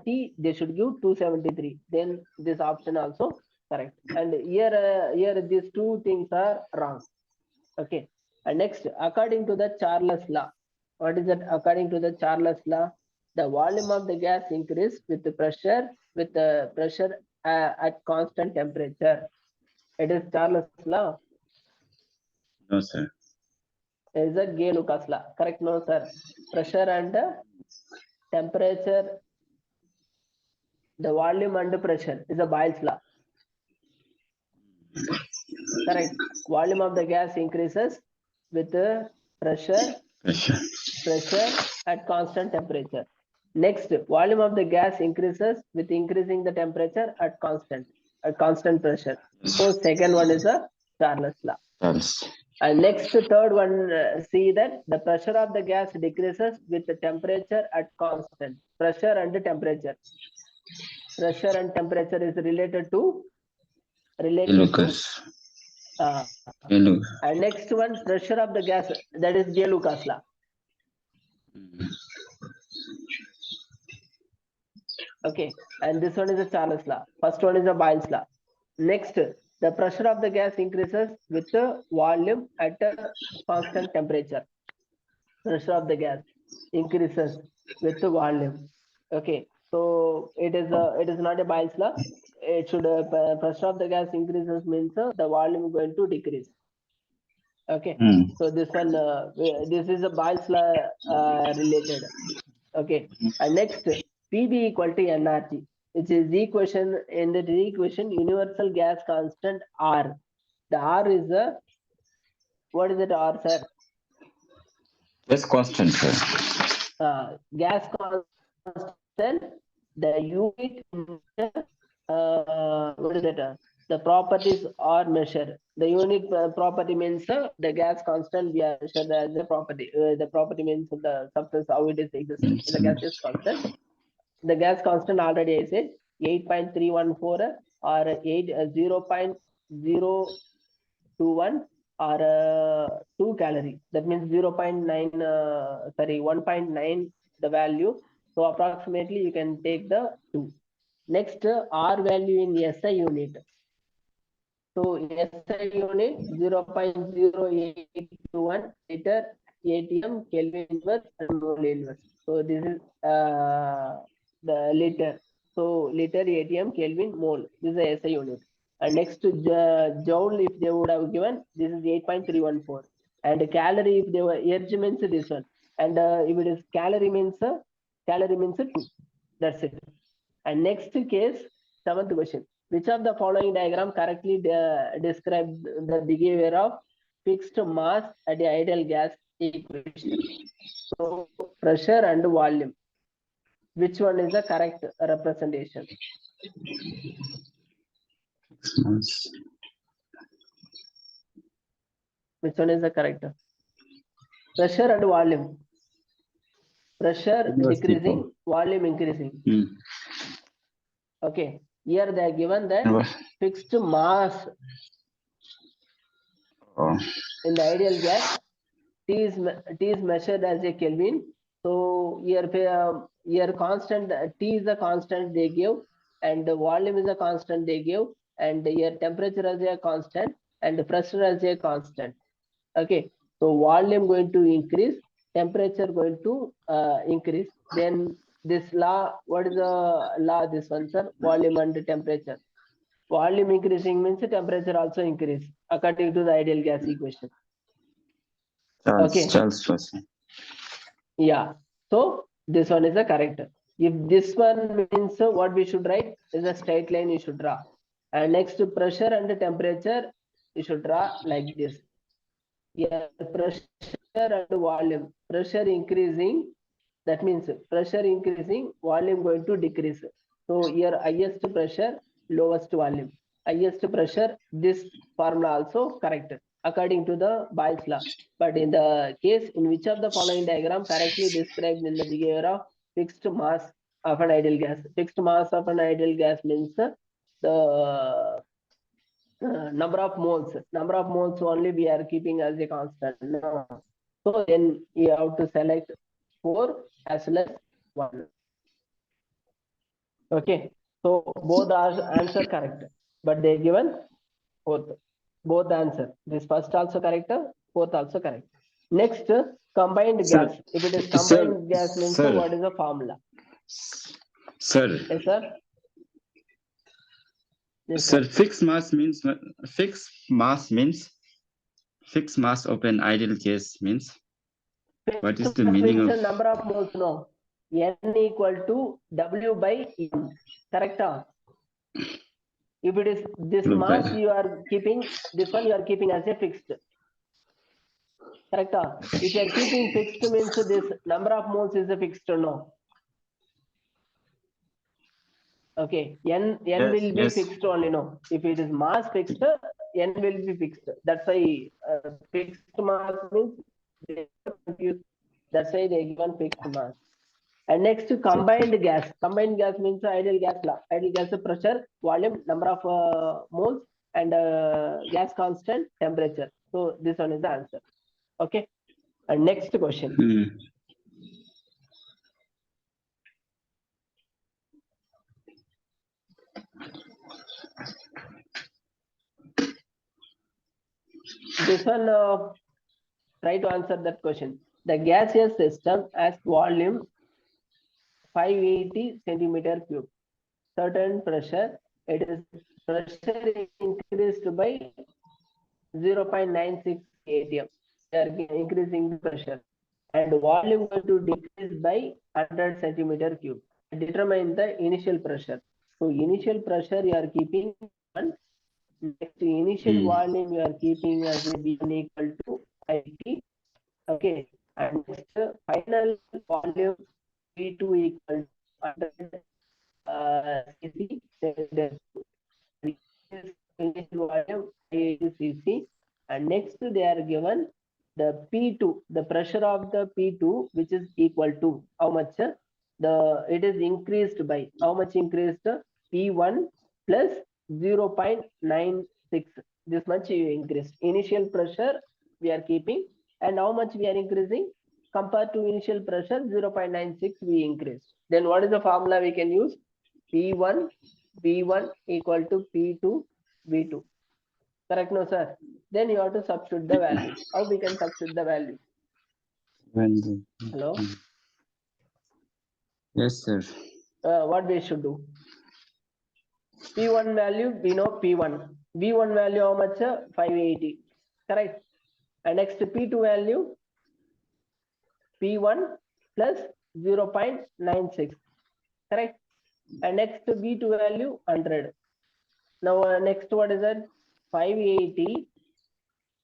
Speaker 1: T, they should give 273. Then this option also correct. And here these two things are wrong. Okay. And next, according to the Charles law, what is that? According to the Charles law, the volume of the gas increase with the pressure at constant temperature. It is Charles law.
Speaker 2: No, sir.
Speaker 1: Is a Gay-Lucas law. Correct? No, sir. Pressure and temperature, the volume and pressure is a Boyle's law. Correct. Volume of the gas increases with the pressure at constant temperature. Next, volume of the gas increases with increasing the temperature at constant pressure. So second one is a Charles law.
Speaker 2: Charles.
Speaker 1: And next, third one, see that the pressure of the gas decreases with the temperature at constant. Pressure and temperature. Pressure and temperature is related to
Speaker 2: Lucas.
Speaker 1: and next one, pressure of the gas, that is Gay-Lucas law. Okay, and this one is a Charles law. First one is a Boyle's law. Next, the pressure of the gas increases with the volume at a constant temperature. Pressure of the gas increases with the volume. Okay, so it is not a Boyle's law. It should pressure of the gas increases means the volume is going to decrease. Okay, so this one this is a Boyle's law related. Okay, and next, PV equal to nRT, which is the equation. In the equation, universal gas constant R. The R is a, what is it R, sir?
Speaker 2: Gas constant, sir.
Speaker 1: Gas constant, the unit, what is it? The properties are measured. The unit property means the gas constant we are measured as a property. The property means the substance, how it is existing. The gas is constant. The gas constant already I said 8.314 or 0.021 or 2 calorie. That means 1.9 the value. So approximately you can take the 2. Next, R value in SI unit. So SI unit 0.0821 liter ATM Kelvin inverse and mole inverse. So this is the liter. So liter ATM Kelvin mole. This is the SI unit. And next to joule, if they would have given, this is 8.314. And calorie, if they were ERG means this one. And if it is calorie means 2. That's it. And next case, 7th question. Which of the following diagram correctly describe the behavior of fixed mass at the ideal gas equation? So pressure and volume. Which one is the correct representation? Which one is the correct? Pressure and volume. Pressure decreasing, volume increasing. Okay. Here they are given that fixed mass in the ideal gas, T is measured as a Kelvin. So here constant, T is the constant they give, and the volume is a constant they give, and here temperature as a constant, and the pressure as a constant. Okay, so volume going to increase, temperature going to increase. Then this law, what is the law? This one, sir, volume and temperature. Volume increasing means temperature also increase according to the ideal gas equation. Okay.
Speaker 2: Charles Russell.
Speaker 1: Yeah. So this one is the correct. If this one means what we should write is a straight line you should draw. And next pressure and temperature you should draw like this. Yeah, pressure and volume. Pressure increasing, that means pressure increasing, volume going to decrease. So here highest pressure, lowest volume. Highest pressure, this formula also correct according to the Boyle's law. But in the case in which of the following diagram correctly described in the behavior of fixed mass of an ideal gas? Fixed mass of an ideal gas means the number of moles only we are keeping as a constant. No. So then you have to select 4 as well as 1. Okay, so both are answer correct, but they given both answer. This first also correct, fourth also correct. Next, combined
Speaker 2: Sir,
Speaker 1: gas. If it is combined gas means
Speaker 2: sir.
Speaker 1: what is the formula?
Speaker 2: Sir.
Speaker 1: Yes, sir. Yes,
Speaker 2: sir, fixed mass means fixed mass of an ideal gas means what is the meaning of
Speaker 1: number of moles? No, N equal to W by M. Correct? If it is this mass you are keeping, this one you are keeping as a fixed. Correct? If you are keeping fixed means this number of moles is a fixed or no? Okay, N will be fixed only, no. If it is mass fixed, N will be fixed. That's why fixed mass means they are confused. That's why they given fixed mass. And next, combined gas. Combined gas means ideal gas law. Ideal gas pressure, volume, number of moles, and gas constant, temperature. So this one is the answer. Okay. And next question. This one, try to answer that question. The gaseous system has volume 580 centimeter cube. Certain pressure, it is pressure increased by 0.96 atm. They are increasing the pressure, and volume going to decrease by 100 centimeter cube. Determine the initial pressure. So initial pressure you are keeping 1. Next, initial volume you are keeping as a B1 equal to 580. Okay, and next final volume P2 equal to 100 cc. Initial volume 580 cc, and next they are given the P2, the pressure of the P2, which is equal to how much? It is increased by how much increased? P1 plus 0.96. This much you increased. Initial pressure we are keeping, and how much we are increasing compared to initial pressure 0.96 we increased. Then what is the formula we can use? P1 V1 equal to P2 V2. Correct, no, sir? Then you have to substitute the value. How we can substitute the value? Hello?
Speaker 2: Yes, sir.
Speaker 1: What we should do? P1 value, we know P1. V1 value how much? 580. Correct. And next P2 value, P1 plus 0.96. Correct. And next V2 value 100. Now next what is that? 580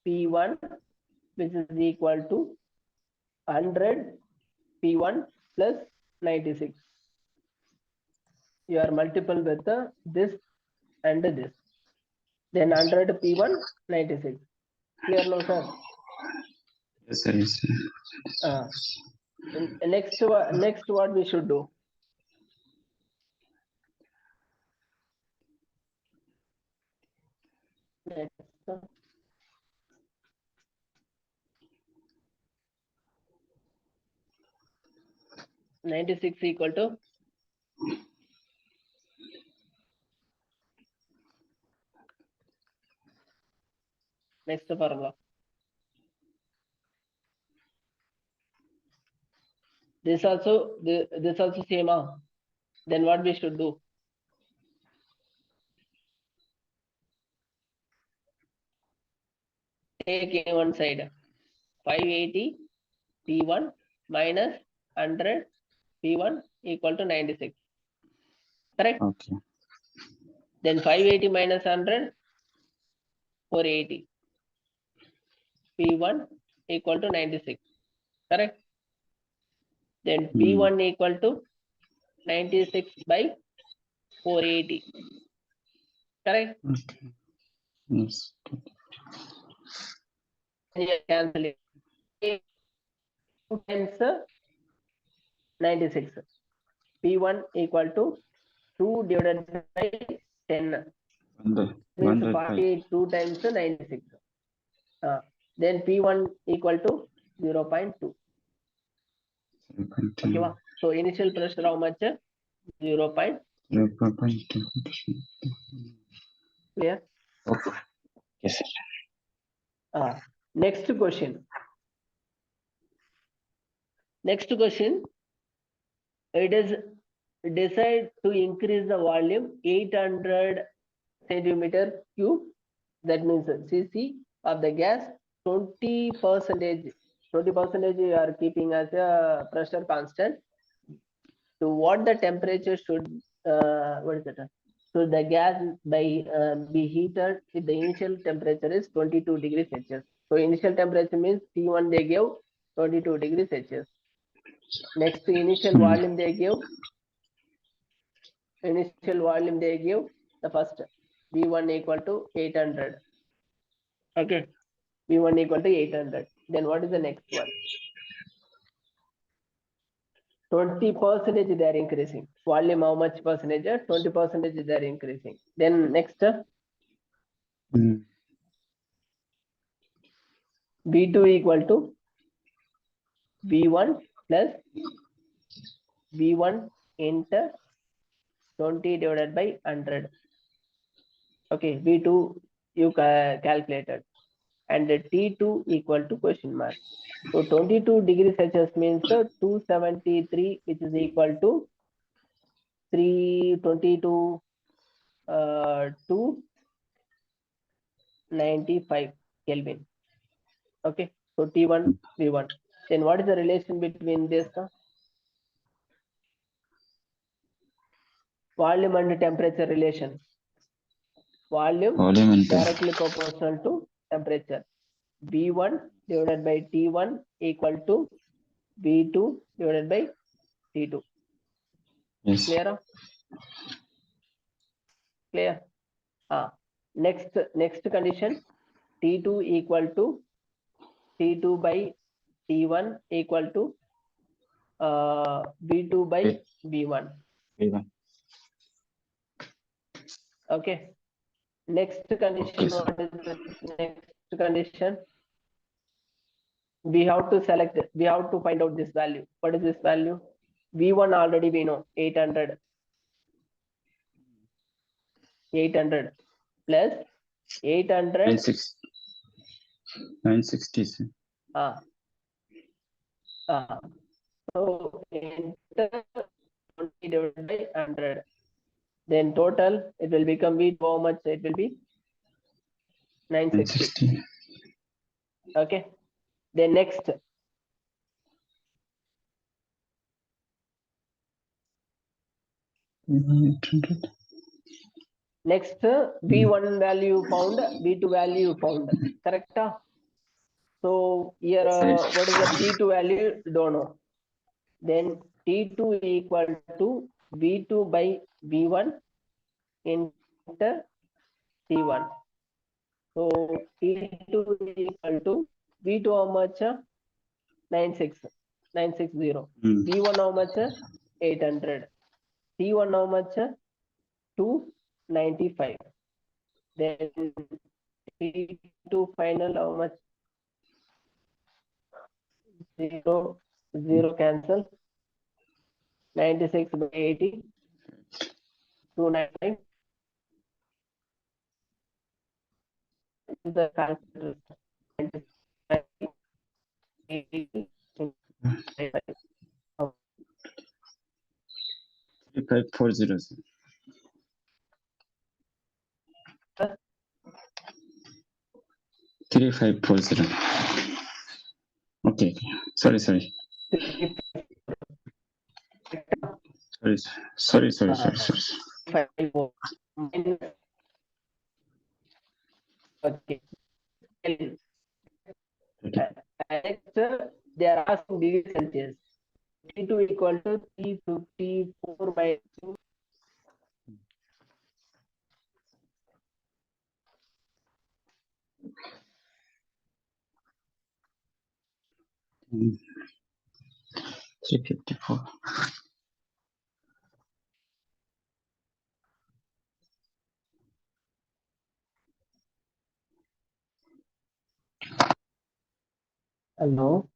Speaker 1: P1 which is equal to 100 P1 plus 96. You are multiple with this and this. Then 100 P1 96. Clear now, sir?
Speaker 2: Yes, sir. Yes, sir.
Speaker 1: Next what we should do? Next. 96 equal to next formula. This also same. Then what we should do? Take a one side. 580 P1 minus 100 P1 equal to 96. Correct?
Speaker 2: Okay.
Speaker 1: Then 580 minus 100, 480. P1 equal to 96. Correct? Then P1 equal to 96 by 480. Correct?
Speaker 2: Okay. Yes.
Speaker 1: Here cancel it. 2 times 96. P1 equal to 2 divided by 10. Means 48 2 times 96. Then P1 equal to 0.2. Okay, wow. So initial pressure how much? 0.2. Clear?
Speaker 2: Okay. Yes, sir.
Speaker 1: Next question. Next question. It is decide to increase the volume 800 centimeter cube. That means cc of the gas 20%. 20% you are keeping as a pressure constant. So what the temperature should what is it? So the gas be heated if the initial temperature is 22 degrees Celsius. So initial temperature means T1 they gave 22 degrees Celsius. Next initial volume they give. Initial volume they give the first V1 equal to 800. Okay, V1 equal to 800. Then what is the next one? 20% they are increasing. Volume how much percentage? 20% they are increasing. Then next V2 equal to V1 plus V1 into 20 divided by 100. Okay, V2 you calculated. And T2 equal to question mark. So 22 degrees Celsius means 273, which is equal to 322 295 Kelvin. Okay, so T1 V1. Then what is the relation between this? Volume and temperature relation. Volume directly proportional to temperature. V1 divided by T1 equal to V2 divided by T2.
Speaker 2: Yes.
Speaker 1: Clear? Clear? Next condition, T2 equal to T2 by T1 equal to V2 by V1. Okay. Next condition,
Speaker 2: Okay,
Speaker 1: what is the next condition? We have to select, we have to find out this value. What is this value? V1 already we know, 800. 800 plus 800.
Speaker 2: 960.
Speaker 1: So enter 20 divided by 100. Then total it will become V how much? It will be 960. Okay. Then next.
Speaker 2: 800.
Speaker 1: Next, V1 value found, V2 value found. Correct? So here, what is the T2 value? Don't know. Then T2 equal to V2 by V1 into T1. So T2 equal to V2 how much? 960.
Speaker 2: Hmm.
Speaker 1: V1 how much? 800. T1 how much? 295. Then T2 final how much? 0 cancel. 96 by 80. 299. Is the calculator.
Speaker 2: 3540. 3540. Okay. Sorry. Sorry.
Speaker 1: Okay. Next, they are asking degree Celsius. T2 equal to 354 by 2.
Speaker 2: Hmm. 354.
Speaker 1: Hello.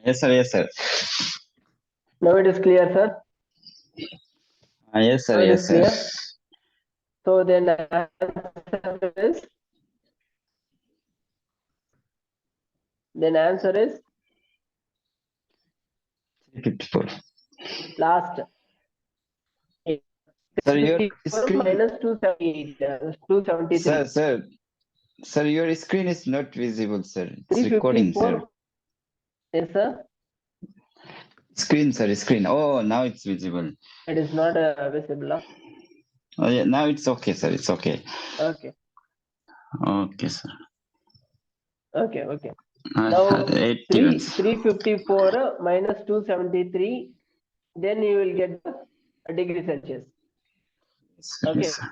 Speaker 2: Yes, sir.
Speaker 1: Now it is clear, sir.
Speaker 2: Yes, sir.
Speaker 1: Now it
Speaker 2: Yes,
Speaker 1: is
Speaker 2: sir.
Speaker 1: clear. So then answer is, answer is
Speaker 2: 354.
Speaker 1: last.
Speaker 2: Sir, your
Speaker 1: 354
Speaker 2: screen,
Speaker 1: minus 278, 273.
Speaker 2: sir, your screen is not visible, sir. It's recording, sir.
Speaker 1: 354. Yes, sir.
Speaker 2: Screen, sir, screen. Oh, now it's visible.
Speaker 1: It is not visible.
Speaker 2: Oh, yeah, now it's okay, sir. It's okay.
Speaker 1: Okay.
Speaker 2: Okay, sir.
Speaker 1: Okay. Now
Speaker 2: 81.
Speaker 1: 354 minus 273. Then you will get the degree Celsius. Okay.
Speaker 2: Yes, sir.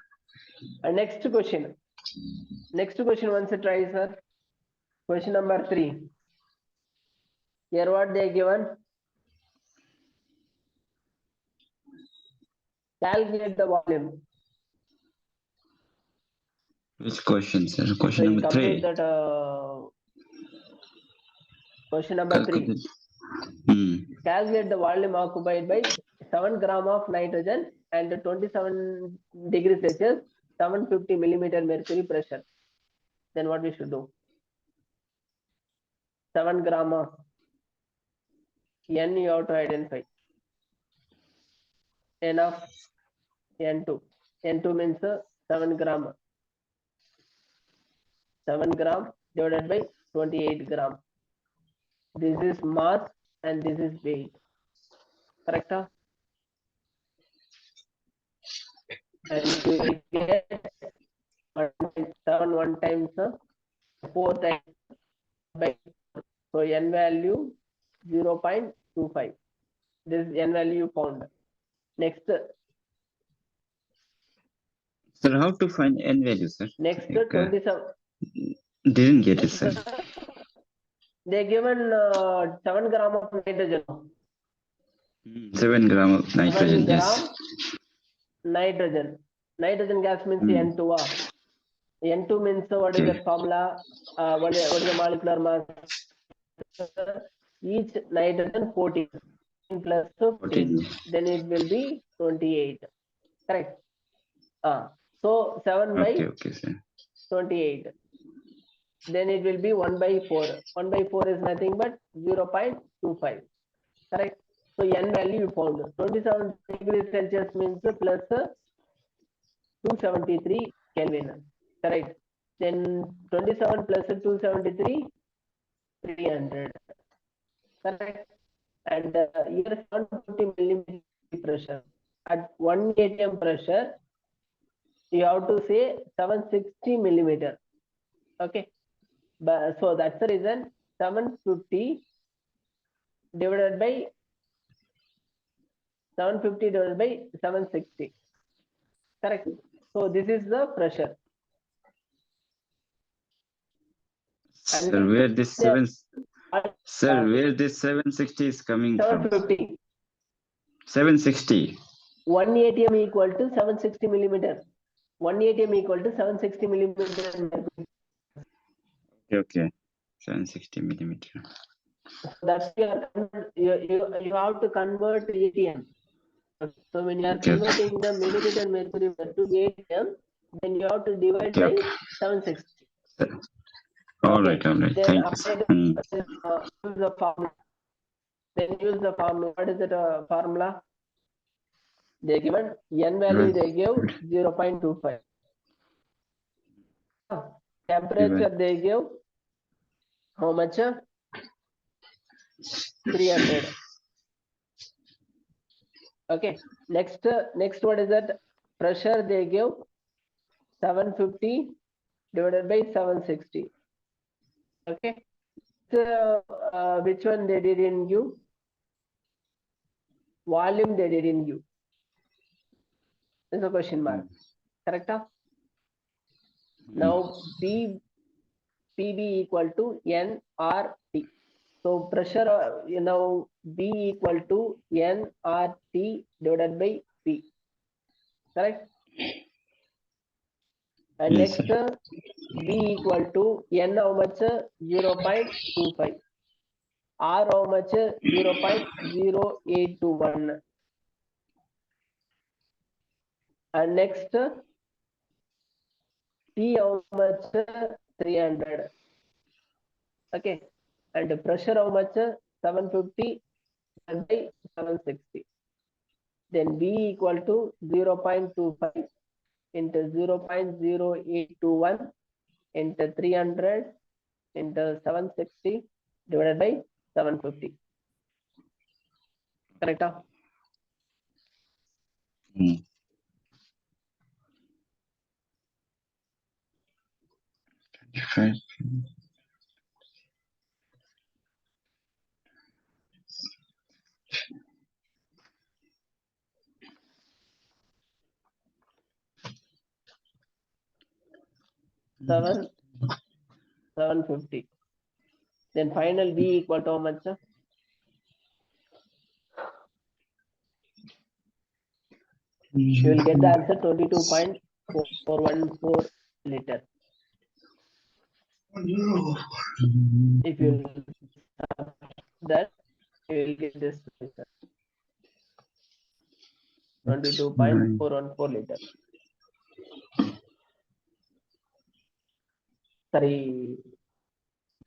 Speaker 1: Next question. Once try, sir. Question number 3. Here what they given? Calculate the volume.
Speaker 2: Which question, sir? Question
Speaker 1: So you
Speaker 2: number
Speaker 1: complete
Speaker 2: 3.
Speaker 1: that. Question number 3.
Speaker 2: Calculate. Hmm.
Speaker 1: Calculate the volume occupied by 7 gram of nitrogen and 27 degrees Celsius, 750 millimeter mercury pressure. Then what we should do? 7 gram of N you have to identify. N of N2. N2 means 7 gram. 7 gram divided by 28 gram. This is mass and this is weight. Correct? And you will get 7 1 times 4 times by. So N value 0.25. This is N value found. Next,
Speaker 2: Sir, how to find N value, sir?
Speaker 1: 27.
Speaker 2: Didn't get it, sir.
Speaker 1: They given 7 gram of nitrogen.
Speaker 2: 7 gram of
Speaker 1: 7
Speaker 2: nitrogen,
Speaker 1: gram
Speaker 2: yes.
Speaker 1: nitrogen. Nitrogen gas means N2. N2 means what is
Speaker 2: Okay.
Speaker 1: that formula? What is the molecular mass? Each nitrogen 14 plus 14. Then it will be 28. Correct. So 7 by
Speaker 2: Okay, sir.
Speaker 1: 28. Then it will be 1 by 4. 1 by 4 is nothing but 0.25. Correct. So N value you found. 27 degrees Celsius means plus 273 Kelvin. Correct. Then 27 plus 273, 300. Correct. and here 750 millimeter pressure. At 1 atm pressure, you have to say 760 millimeter. Okay, but so that's the reason 750 divided by 750 divided by 760. Correct. So this is the pressure. And
Speaker 2: Sir, where this
Speaker 1: the-
Speaker 2: 760 is coming from?
Speaker 1: 750.
Speaker 2: 760.
Speaker 1: 1 atm equal to 760 millimeter. 1 atm equal to 760 millimeter.
Speaker 2: Okay. 760 millimeter.
Speaker 1: So that's you have to convert atm. So when you are
Speaker 2: Okay, okay.
Speaker 1: converting the millimeter mercury to atm, then you have to divide
Speaker 2: Okay,
Speaker 1: by
Speaker 2: okay.
Speaker 1: 760.
Speaker 2: All
Speaker 1: Okay.
Speaker 2: right, all right.
Speaker 1: Then
Speaker 2: Thank you.
Speaker 1: apply
Speaker 2: sir.
Speaker 1: use the formula. Then use the formula. What is it? Formula? They given n value. They give 0.25. Temperature they give how much? 300. Okay. Next what is that? Pressure they give 750 divided by 760. Okay. So which one they didn't give? Volume they didn't give. There's a question mark. Correct? Now PB equal to nRT. So pressure, B equal to nRT divided by P. Correct? And
Speaker 2: Yes,
Speaker 1: next, B equal to N how much? 0.25. R how much? 0.0821. And next, T how much? 300. Okay. And the pressure how much? 750 by 760. Then B equal to 0.25 into 0.0821 into 300 into 760 divided by 750. Correct?
Speaker 2: Mm. Fine.
Speaker 1: 750. Then final B equal to how much? You will get the answer 22.414 liter. If you that, you will get this answer. 22.414 liter. Sorry,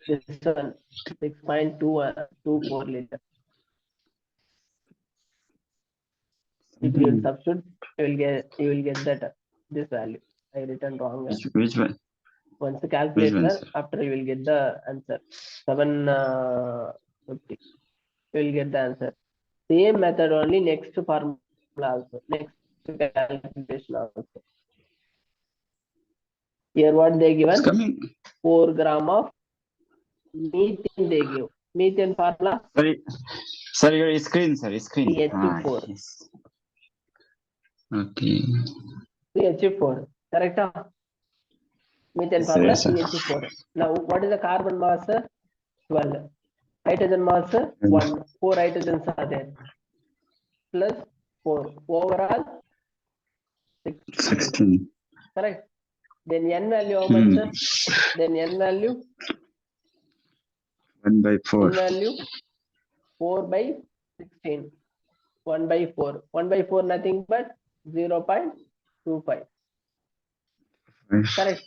Speaker 1: this one 6.224 liter. If you will substitute, you will get that this value. I written wrong.
Speaker 2: Which one?
Speaker 1: Once the calculator,
Speaker 2: sir?
Speaker 1: after you will get the answer. 750. You will get the answer. Same method only, next formula also. Next calculation also. Here what they
Speaker 2: It's
Speaker 1: given?
Speaker 2: coming.
Speaker 1: 4 gram of methane they give. Methane formula
Speaker 2: Sorry, your screen, sir. Screen.
Speaker 1: CH4.
Speaker 2: Yes. Okay.
Speaker 1: CH4. Correct? Methane
Speaker 2: Yes, sir,
Speaker 1: formula
Speaker 2: yes, sir.
Speaker 1: CH4. Now what is the carbon mass? 12. Hydrogen mass 1. 4 hydrogens are there. Plus 4. Overall 16.
Speaker 2: 16.
Speaker 1: Correct? Then N value how much? Then N value?
Speaker 2: 1 by 4.
Speaker 1: N value 4 by 16. 1 by 4. 1 by 4 nothing but 0.25. Correct?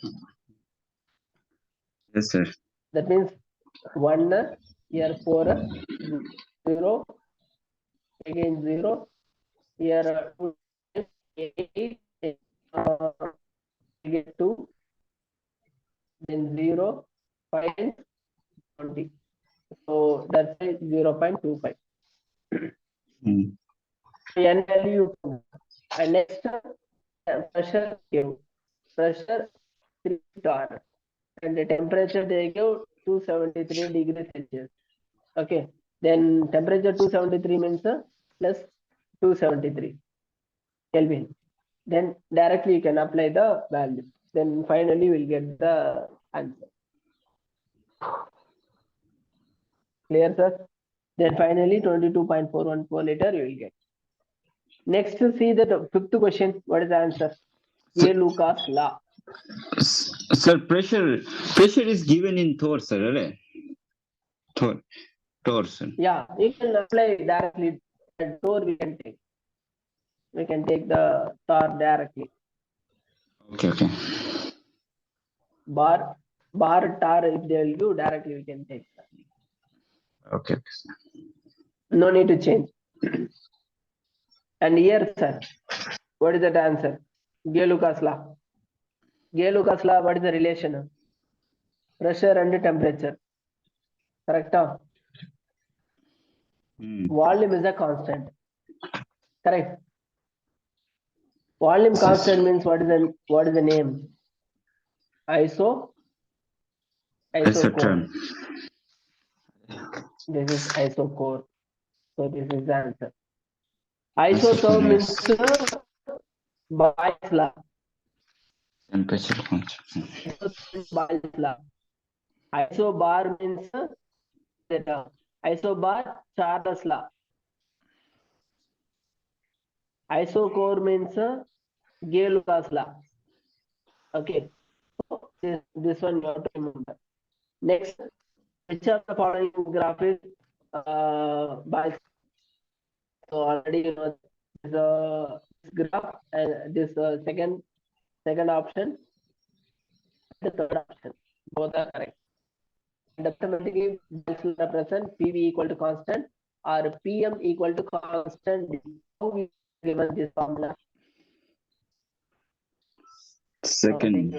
Speaker 2: Yes, sir.
Speaker 1: That means 1 here 4 0 again 0 here 2 8 get 2 then 0 5 20. So that's 0.25.
Speaker 2: Mm.
Speaker 1: N value, and next pressure give pressure 3 torr, and the temperature they give 273 degrees Celsius. Okay, then temperature 273 means plus 273 Kelvin. Then directly you can apply the value. Then finally we'll get the answer. Clear, sir? Then finally 22.414 liter you will get. Next, see the fifth question. What is the answer? A. Lucas law.
Speaker 2: Sir, pressure is given in Thor, sir. Right? Thor, sir.
Speaker 1: Yeah, you can apply directly. At Thor we can take. We can take the Thor directly.
Speaker 2: Okay.
Speaker 1: Bar tar if they will do directly we can take.
Speaker 2: Okay, sir.
Speaker 1: No need to change. And here, sir, what is that answer? Gay-Lucas law. Gay-Lucas law, what is the relation? Pressure and temperature. Correct? Volume is a constant. Correct. Volume constant means what is the name? Isotherm. This is isocore. So this is the answer. Isotherm means Boyle's law.
Speaker 2: Temperature
Speaker 1: Boyle's law. Isobar means isobar Charles law. Isocore means Gay-Lucas law. Okay. So this one you have to remember. Next, which of the following graph is Boyle's? So already you know this graph and this second option, the third option, both are correct. And automatically Boyle's law present PV equal to constant or PM equal to constant. How we given this formula?
Speaker 2: Second.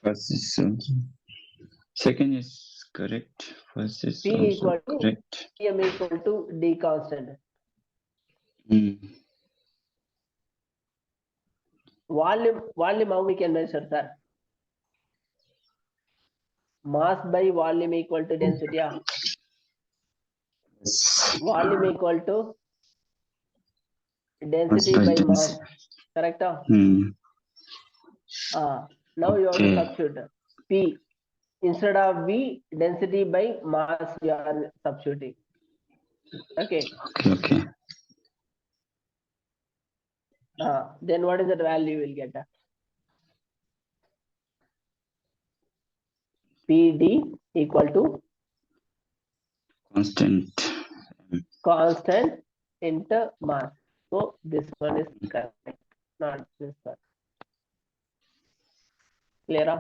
Speaker 2: First is second is correct. First is
Speaker 1: P
Speaker 2: also
Speaker 1: equal to
Speaker 2: correct.
Speaker 1: PM equal to D constant. Volume how we can measure, sir? Mass by volume equal to density. Volume equal to density by mass. Correct? Now you have to substitute P. Instead of V, density by mass you are substituting. Okay. Then what is the value you will get? PD equal to constant into mass. So this one is correct, not this one. Clear?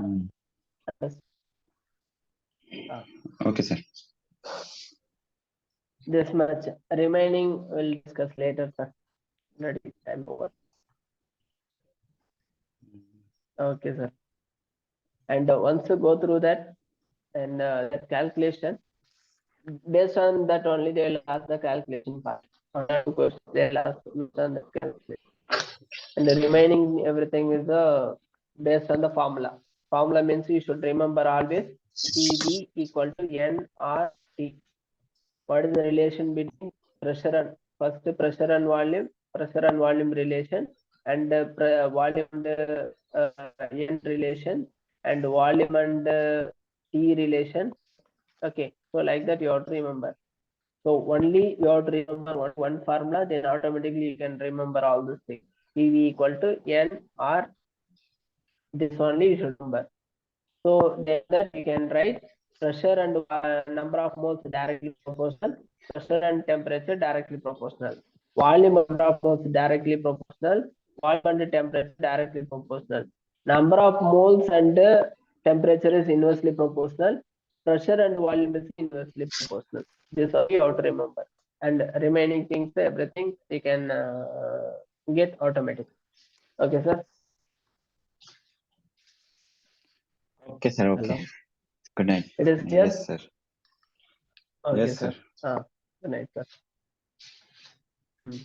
Speaker 2: Okay, sir.
Speaker 1: This much. Remaining we'll discuss later, sir. Already time over. Okay, sir. And once you go through that and that calculation, based on that only they will ask the calculation part. They'll ask on the calculation. And the remaining everything is based on the formula. Formula means you should remember always PV equal to nRT. What is the relation between pressure and pressure and volume relation, and volume and N relation, and volume and T relation. Okay, so like that you have to remember. So only you have to remember one formula, then automatically you can remember all these things. PV equal to N R. This only you should remember. So then you can write pressure and number of moles directly proportional, pressure and temperature directly proportional, volume number of moles directly proportional, volume and temperature directly proportional, number of moles and temperature is inversely proportional, pressure and volume is inversely proportional. This all you have to remember, and remaining things everything you can get automatic. Okay, sir.
Speaker 2: Okay, sir. Okay.
Speaker 1: Hello.
Speaker 2: Good night.
Speaker 1: It is clear?
Speaker 2: Yes, sir.
Speaker 1: Okay,
Speaker 2: Yes, sir.
Speaker 1: Good night, sir. Hmm.